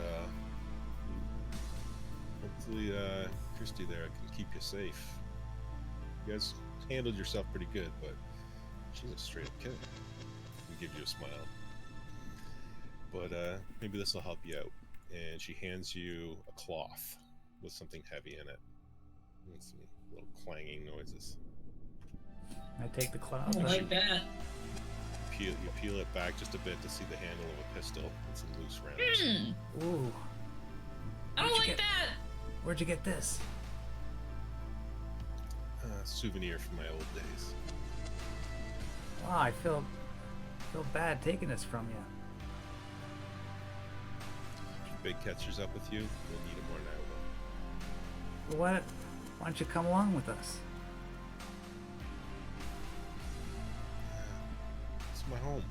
hopefully Christy there can keep you safe. You guys handled yourself pretty good, but she's a straight up killer. And give you a smile. But maybe this will help you out. And she hands you a cloth with something heavy in it. And some little clanging noises. I take the cloth. I like that. You peel it back just a bit to see the handle of a pistol and some loose rounds. Ooh, I don't Where'd you like get- that. where'd you get this? souvenir from my old days. Wow, I feel bad taking this from you. If Big catches up with you, we'll need him more now. Well, why don't you come along with us? It's my home.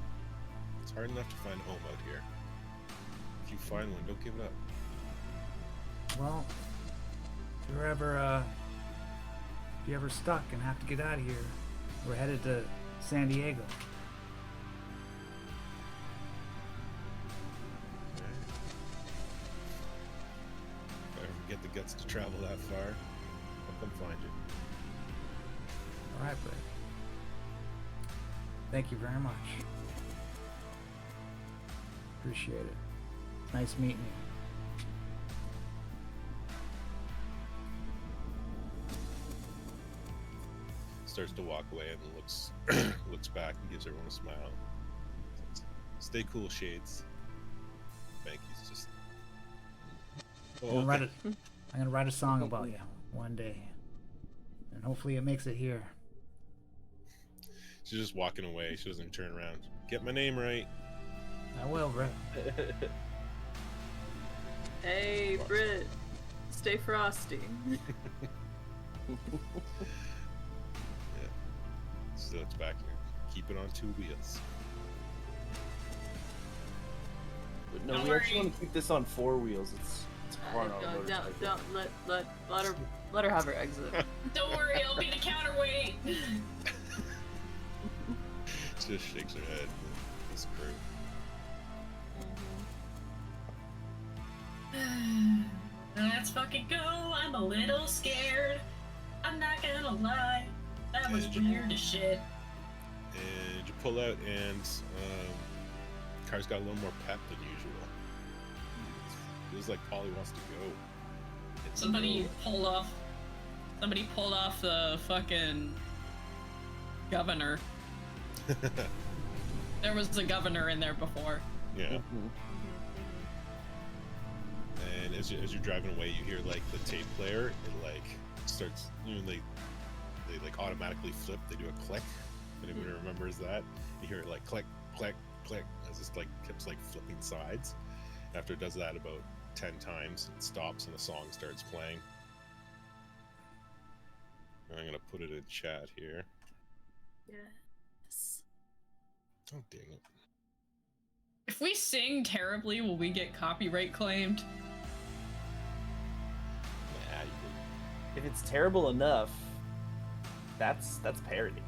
It's hard enough to find a home out here. If you find one, don't give it up. Well, if you're ever stuck and have to get out of here, we're headed to San Diego. If I ever get the guts to travel that far, I'll come find you. All right, bud. Thank you very much. Appreciate it. Nice meeting you. Starts to walk away and looks looks back and gives everyone a smile. Stay cool, Shades. Banky's just. I'm gonna write a song about you one day, and hopefully it makes it here. She's just walking away. She doesn't turn around. Get my name right. I will, bro. Hey, Brit. Stay frosty. So it's back here. Keep it on 2 wheels. But no, Don't we actually worry. want to keep this on 4 wheels. It's hard on a motorcycle. Don't let her have her exit. Don't worry, I'll be the counterweight. She just shakes her head. This crew. Let's fucking go. I'm a little scared. I'm not gonna lie. That was weird as shit. And you pull out, and car's got a little more pep than usual. Feels like Polly wants to go. Somebody pulled off the fucking governor. There was a governor in there before. Yeah. Mhm. And as you're driving away, you hear like the tape player. It like starts. They like automatically flip. They do a click. If anybody remembers that, you hear it like click, click, click. As it like keeps like flipping sides. After it does that about 10 times, it stops and a song starts playing. And I'm gonna put it in chat here. Yes. Oh dang it! If we sing terribly, will we get copyright claimed? Nah, you If it's terrible enough, that's parody.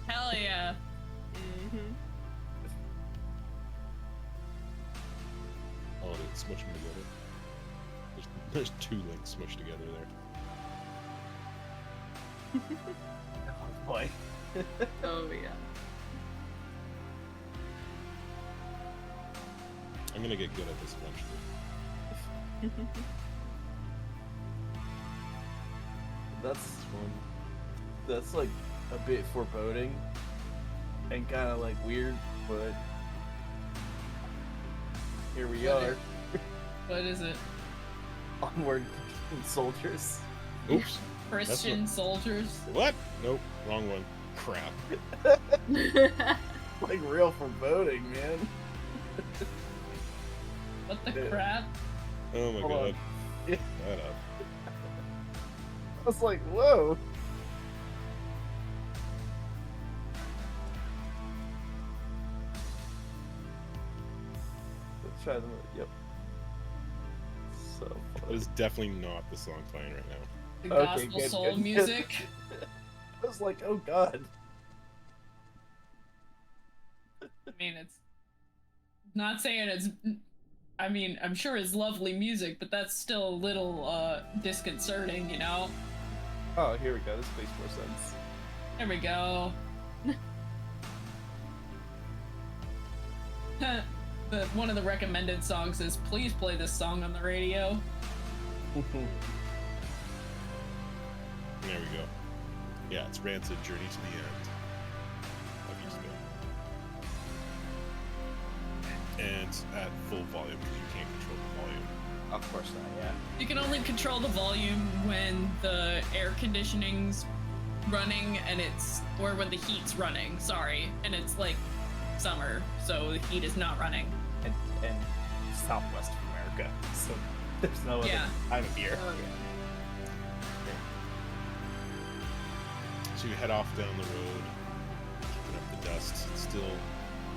Hell yeah. Mm-hmm. Oh, they smush them together. There's 2 links smushed together there. Oh boy. Oh yeah. I'm gonna get good at this eventually. That's like a bit foreboding and kind of like weird, but here we What are. What is it? Onward, soldiers. Oops. Christian soldiers? What? Nope. Wrong one. Crap. Like real foreboding, man. What the Yeah. crap? Oh my Hold god. on. Yeah. Shut up. I was like, whoa. Let's try them. Yep. So That funny. is definitely not the song playing right now. The Okay, gospel good, soul good. music? I was like, oh god. I mean, it's not saying it's. I mean, I'm sure it's lovely music, but that's still a little disconcerting, you know? Oh, here we go. This makes more sense. There we go. One of the recommended songs is please play this song on the radio. There we go. Yeah, it's Rancid Journey to the End. Of East Bay. And at full volume because you can't control the volume. Of course not, yeah. You can only control the volume when the air conditioning's running and or when the heat's running, sorry, and it's like summer, so the heat is not running. And Southwest America, so there's no other Yeah. time of year. Oh yeah. So you head off down the road, kicking up the dust. It's still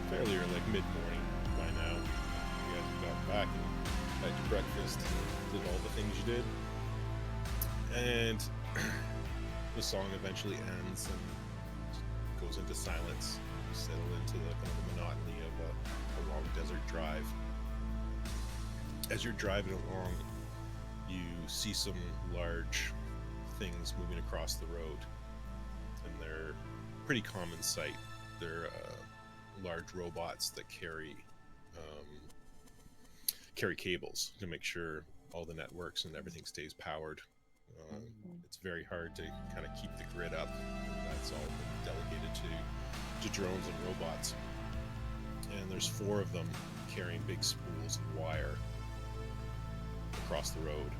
fairly early, like mid-morning by now. You guys have got back and had your breakfast, did all the things you did. And the song eventually ends and goes into silence. You settle into the kind of the monotony of a long desert drive. As you're driving along, you see some large things moving across the road. And they're pretty common sight. They're large robots that carry cables to make sure all the networks and everything stays powered. It's very hard to kind of keep the grid up. That's all been delegated to drones and robots. And there's 4 of them carrying big spools of wire across the road.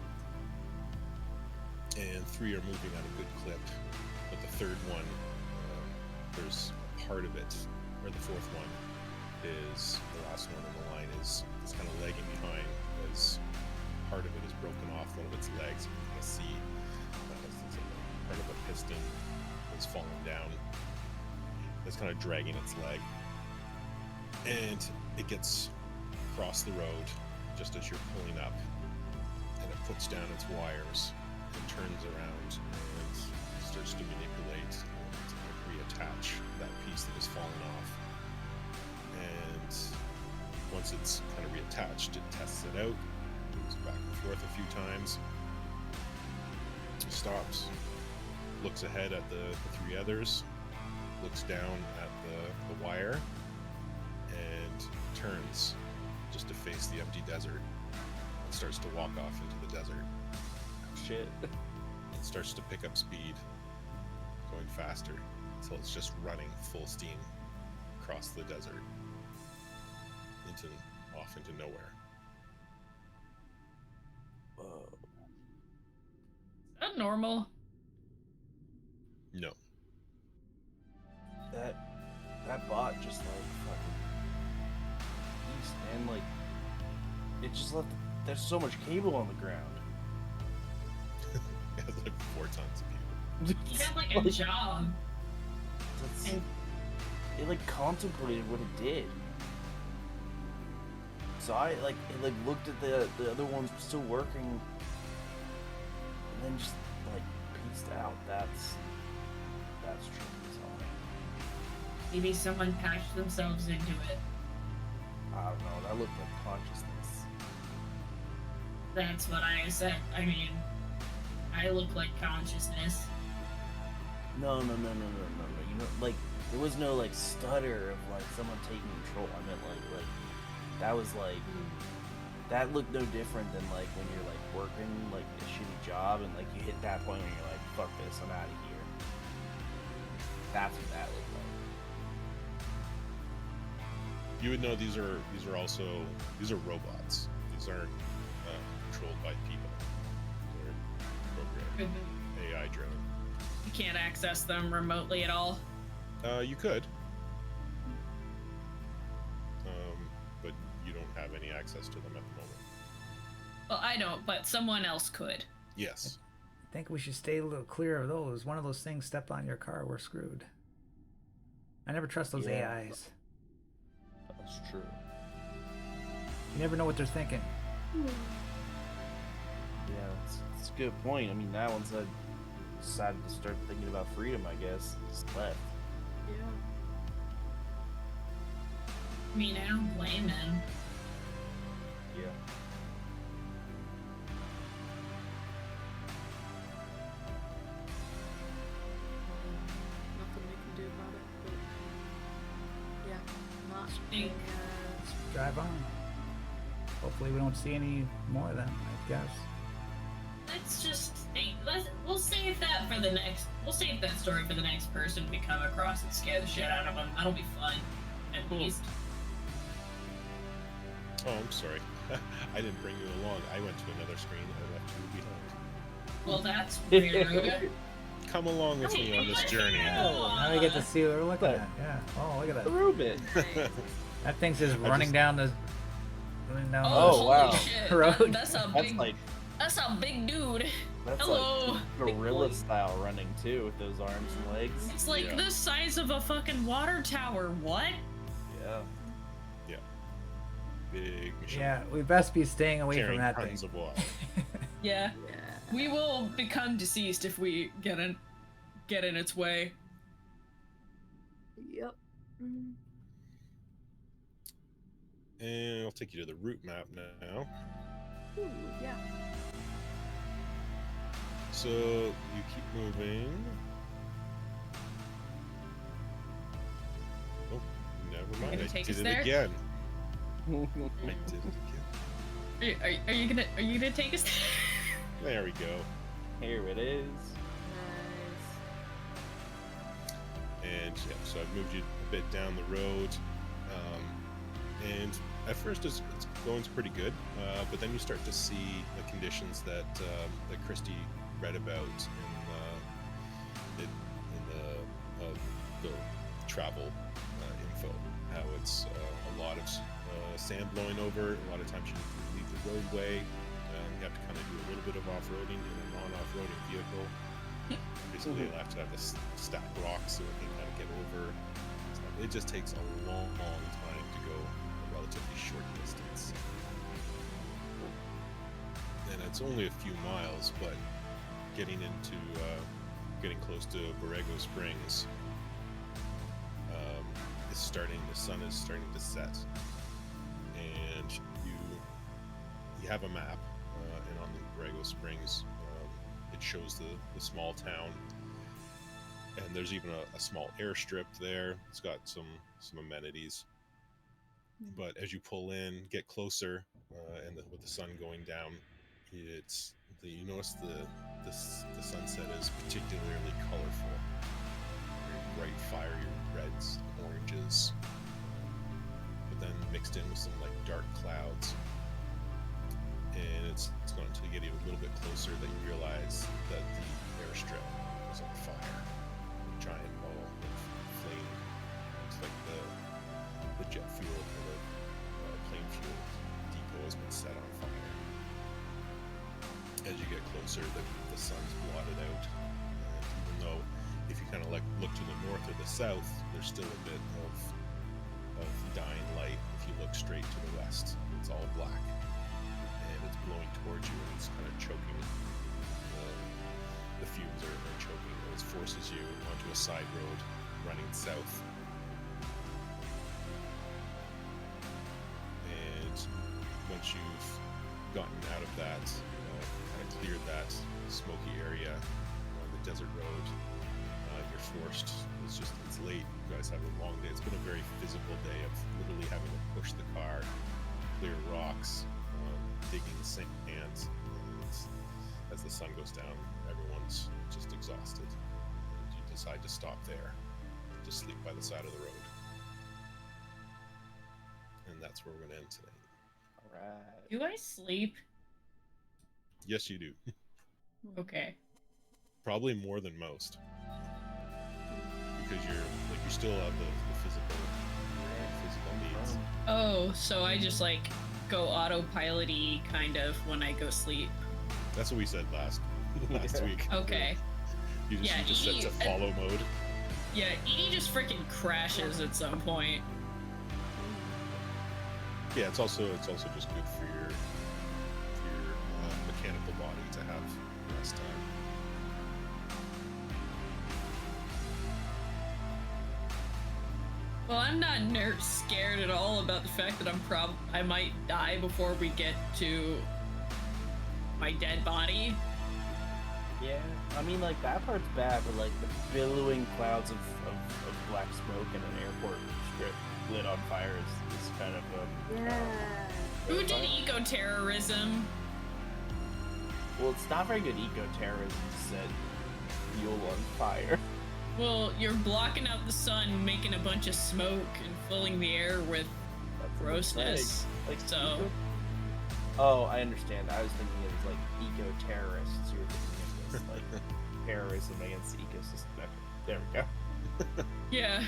And 3 are moving at a good clip. But the 3rd one, there's a part of it, or the 4th one is the last one on the line is kind of lagging behind as part of it is broken off one of its legs. You can kind of see part of a piston is falling down. It's kind of dragging its leg. And it gets across the road just as you're pulling up, and it puts down its wires and turns around and starts to manipulate and reattach that piece that has fallen off. And once it's kind of reattached, it tests it out, moves back and forth a few times, stops, looks ahead at the 3 others, looks down at the wire, and turns just to face the empty desert and starts to walk off into the desert. Shit. It starts to pick up speed, going faster until it's just running full steam across the desert off into nowhere. Whoa. Is that normal? No. That bot just like fucking beast, man. Like it just left. There's so much cable on the ground. It has like 4 tons of people. He had like a job. It like contemplated what it did. So it looked at the other ones still working, and then just like pieced out. That's tricky as hell. Maybe someone patched themselves into it. I don't know. That looked like consciousness. That's what I said. I mean, I look like consciousness. No. You know, like there was no like stutter of like someone taking control. I meant like that was like that looked no different than like when you're like working like a shitty job and like you hit that point where you're like, fuck this, I'm out of here. That's what that looked like. You would know these are robots. These aren't controlled by people. They're programmed, AI driven. You can't access them remotely at all. You could, but you don't have any access to them at the moment. Well, I don't, but someone else could. Yes. I think we should stay a little clear of those. One of those things stepped on your car, we're screwed. I never trust those Yeah. AIs. That's true. You never know what they're thinking. Yeah, it's a good point. I mean, that one said decided to start thinking about freedom. I guess just left. Yeah. I mean, I don't blame him. Yeah. Nothing we can do about it, but yeah, not Think. Drive on. Hopefully we don't see any more of them, I guess. Let's just we'll save that for the next. We'll save that story for the next person we come across and scare the shit out of them. That'll be fun, at least. Oh, I'm sorry. I didn't bring you along. I went to another screen and I left you behind. Well, that's weird. Come along with me on this journey. Oh, now we get to see what we're looking at. Yeah. Oh, look at that. Rubit. Nice. That thing's just running just- down the. Running down Oh, Oh, wow. holy shit. Road. That's a That's big. like That's a big dude. that's Hello, like big gorilla boy. style running too with those arms and legs. It's like Yeah. the size of a fucking water tower. What? Yeah. Big machine. Yeah, we best be staying away Carrying from that tons thing. of water. Yeah. Yeah. We will become deceased if we get in its way. Yep. Mm. And I'll take you to the route map now. Ooh, yeah. So you keep moving. Oh, never mind. gonna I take did us it there? again. I did it again. Are you gonna take us? There we go. Here it is. Nice. And yeah, so I've moved you a bit down the road. And at first it's going pretty good, but then you start to see the conditions that Christy read about in the travel info. How it's a lot of sand blowing over. A lot of times you leave the roadway. You have to kind of do a little bit of off-roading in a non-off-roading vehicle. Basically, you'll have to have to stack rocks so it can kind of get over. So it just takes a long time to go a relatively short distance. And it's only a few miles, but getting close to Borrego Springs, the sun is starting to set. And you have a map, and on the Borrego Springs, it shows the small town, and there's even a small airstrip there. It's got some amenities. But as you pull in, get closer, and with the sun going down, you notice the sunset is particularly colorful. Very bright, fiery reds, oranges, but then mixed in with some like dark clouds. And it's not until you get a little bit closer that you realize that the airstrip is on fire. A giant ball of flame. It's like the jet fuel for the plane fuel depot has been set on fire. As you get closer, the sun's blotted out. And even though if you kind of like look to the north or the south, there's still a bit of dying light. If you look straight to the west, it's all black. It's blowing towards you, and it's kind of choking. The fumes are choking, and it forces you onto a side road running south. And once you've gotten out of that, kind of cleared that smoky area on the desert road, you're forced. It's late. You guys have a long day. It's been a very physical day of literally having to push the car, clear rocks, digging sand, and as the sun goes down, everyone's just exhausted. And you decide to stop there, to sleep by the side of the road. And that's where we're going to end tonight. All right. Do I sleep? Yes, you do. Okay. Probably more than most. Because you still have the physical needs. Oh, so I just like go autopilot-y kind of when I go sleep. That's what we said last week. Okay. You just set to follow mode. Yeah, Edie just freaking crashes at some point. Yeah, it's also just good for your mechanical body to have rest time. Well, I'm not scared at all about the fact that I might die before we get to my dead body. Yeah, I mean, like, that part's bad, but, like, the billowing clouds of black smoke in an airport strip lit on fire is kind of, Yeah. Who did eco-terrorism? well, it's not very good eco-terrorism to set fuel on fire. Well, you're blocking out the sun, making a bunch of smoke, and filling the air with That's a grossness. Like, So- Oh, I understand. I was thinking it was, like, eco-terrorists. You were thinking of this, like, terrorism against the ecosystem. There we go. Yeah,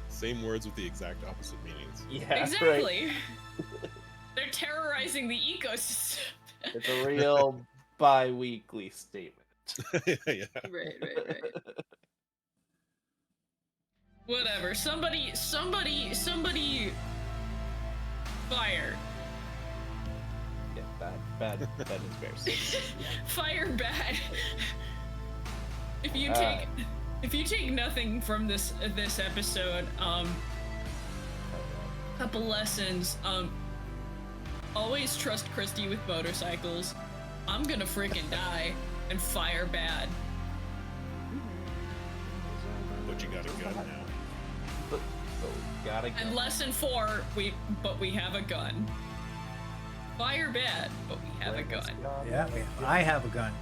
Same words with the exact opposite meanings. Yeah, right. exactly. They're terrorizing the ecosystem. It's a real bi-weekly statement. Yeah. Right. Whatever. Somebody. Fire. Yeah, bad is bears. Fire bad. If you take nothing from this episode, couple lessons. Always trust Christy with motorcycles. I'm gonna freaking die, and fire bad. But you got a gun now. But gotta go. And lesson 4, we have a gun. Fire bad, but we have a gun. Yeah, I have a gun.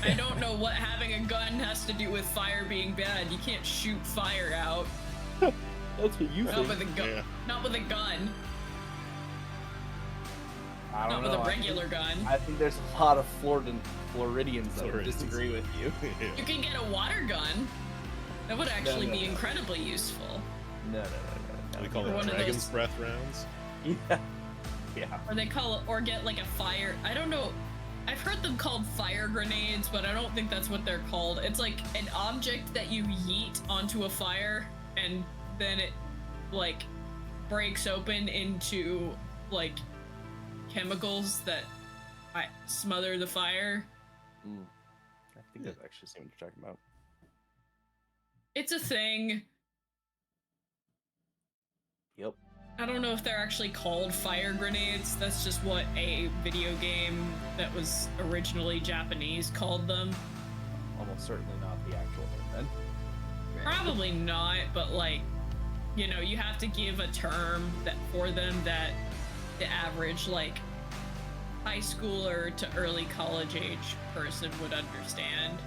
I don't know what having a gun has to do with fire being bad. You can't shoot fire out. That's what you Not think. with a gun. Yeah. Not with a gun. I don't Not with know. a regular gun. I think there's a lot of Floridians that would Floridians. disagree with you. Yeah. You can get a water gun. That would actually no, be no. incredibly useful. No. We call Or it one of dragon's those- breath rounds. Yeah. Yeah. Or they call it, or get like a fire. I don't know. I've heard them called fire grenades, but I don't think that's what they're called. It's like an object that you yeet onto a fire, and then it like breaks open into like chemicals that smother the fire. I think that's actually something you're talking about. It's a thing. Yep. I don't know if they're actually called fire grenades. That's just what a video game that was originally Japanese called them. Almost certainly not the actual name then. Probably not, but like, you know, you have to give a term that for them that the average like high schooler to early college age person would understand.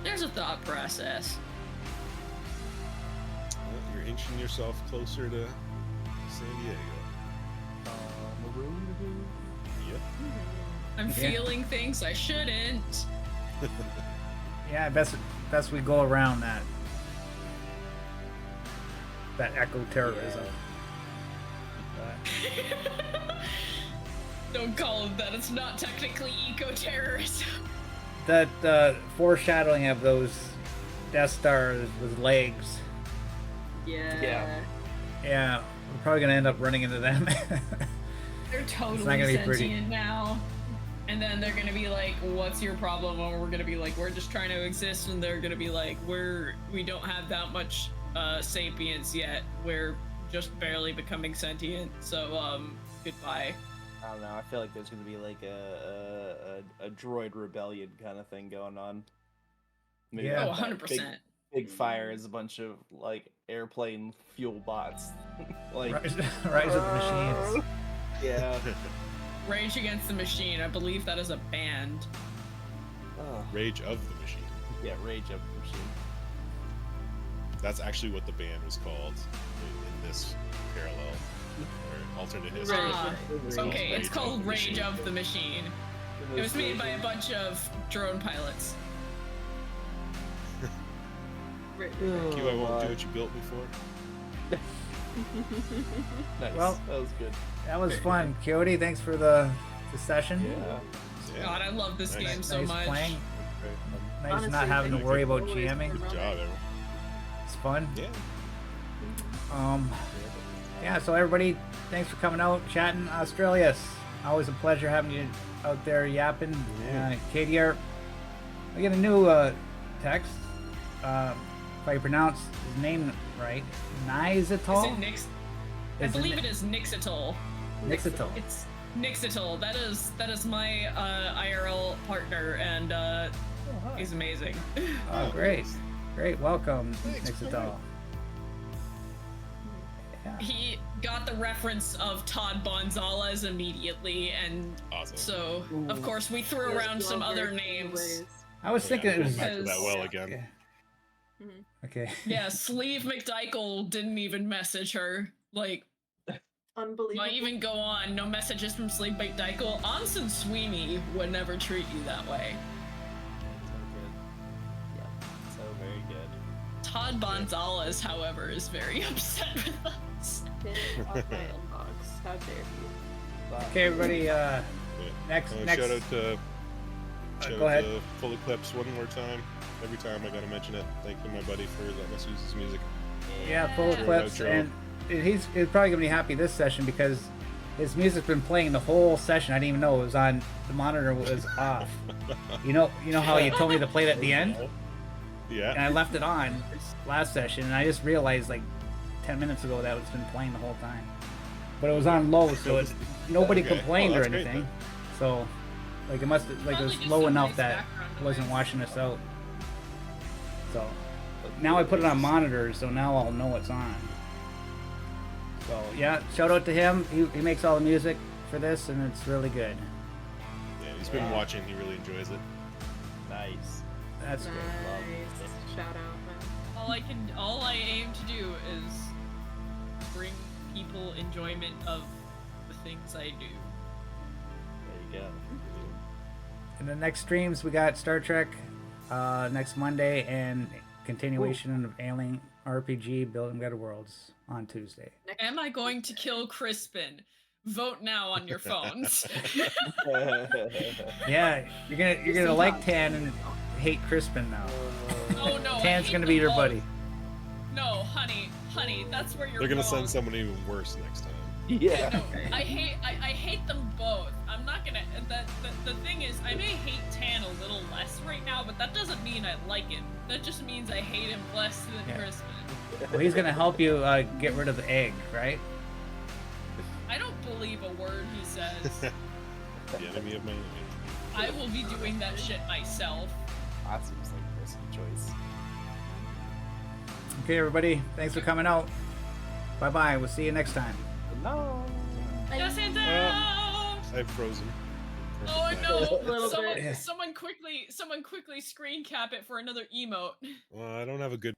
There's a thought process. Well, you're inching yourself closer to San Diego. Yep. I'm Yeah. feeling things I shouldn't. Yeah, best we go around that eco terrorism. Don't call it that. It's not technically eco-terrorism. That foreshadowing of those Death Stars with legs. Yeah. Yeah, we're probably gonna end up running into them. They're totally gonna be sentient pretty. now. And then they're gonna be like, what's your problem? Or we're gonna be like, we're just trying to exist. And they're gonna be like, we don't have that much sapience yet. We're just barely becoming sentient. So, goodbye. I don't know. I feel like there's going to be like a droid rebellion kind of thing going on. Maybe Yeah. Oh, like that 100%. Big fire is a bunch of like airplane fuel bots. Like Rise of the Machines. Yeah. Rage Against the Machine. I believe that is a band. Oh, Rage of the Machine. yeah, Rage of the Machine. That's actually what the band was called in this parallel or alternate history. Right. It's Okay, called it's called Rage of the Machine. It was made by a bunch of drone pilots. Right. Q, I won't do what you built me for. Nice. Well- that was good. That was fun. Coyote, thanks for the session. Yeah. Yeah. God, I love this Nice. game so nice much. playing. Nice Honestly, not having to thank worry you about always GMing. for Good job, everyone. It's fun. Yeah. Yeah, so everybody, thanks for coming out, chatting. Australius, always a pleasure having you out there yapping. Katie, I get a new text. If I pronounce his name right, Is Nizatal? it Nix? I Is it believe Ni- it is Nixitol. Nixatal. It's Nixitol. That is my IRL partner, and he's amazing. Oh, great. Great, welcome, Thanks, Nixatal. Yeah. He got the reference of Todd Gonzalez immediately, and Awesome. so of course we threw around some other names. I was thinking it was. Back to that Because- well again. Yeah. Mhm. Okay. Yeah, Sleeve McDykel didn't even message her. Like, unbelievable. Might even go on. No messages from Sleepbait Daikel. Anson Sweeney would never treat you that way. So good. Yeah, so very good. Todd Gonzalez, however, is very upset with us. Get it off my inbox. How dare you? But Okay, everybody. Yeah. Next. Shout out to go ahead. Full Eclipse one more time. Every time I gotta mention it. Thank you, my buddy, for letting us use his music. Yeah, full Yeah. clips, Outro. and he's probably gonna be happy this session because his music's been playing the whole session. I didn't even know it was on. The monitor was off. You know how you told me to play it at the end, and Yeah. I left it on last session, and I just realized like 10 minutes ago that it's been playing the whole time. But it was on low, so nobody Okay. complained Oh, or that's great anything. then. So, like it must it Probably was just low some enough nice that background it wasn't noise. washing us out. So now I put it on monitors, so now I'll know it's on. So yeah, shout out to him. He makes all the music for this, and it's really good. Yeah, he's been Yeah. watching. He really enjoys it. nice. That's good. Nice. Shout out, man. All I aim to do is bring people enjoyment of the things I do. There you go. In the next streams, we got Star Trek next Monday and continuation of Alien RPG Building Better Worlds on Tuesday. Am I going to kill Crispin? Vote now on your phones. Yeah, you're gonna like Tan and hate Crispin now. Oh no, I Tan's hate gonna them be your both. buddy. No, honey, that's where you're They're gonna wrong. send someone even worse next time. yeah. No, I hate them both. I'm not gonna. The thing is, I may hate Tan a little less right now, but that doesn't mean I like him. That just means I hate him less than Yeah. Crispin. Well, he's gonna help you get rid of the egg, right? I don't believe a word he says. The enemy of my enemy. I will be doing that shit myself. That seems like a risky choice. Okay, everybody, thanks for coming out. Bye bye. We'll see you next time. No. Yes, and I've frozen. Oh Perfect no! Little Someone, bit. Yeah. someone quickly screen cap it for another emote. Well, I don't have a good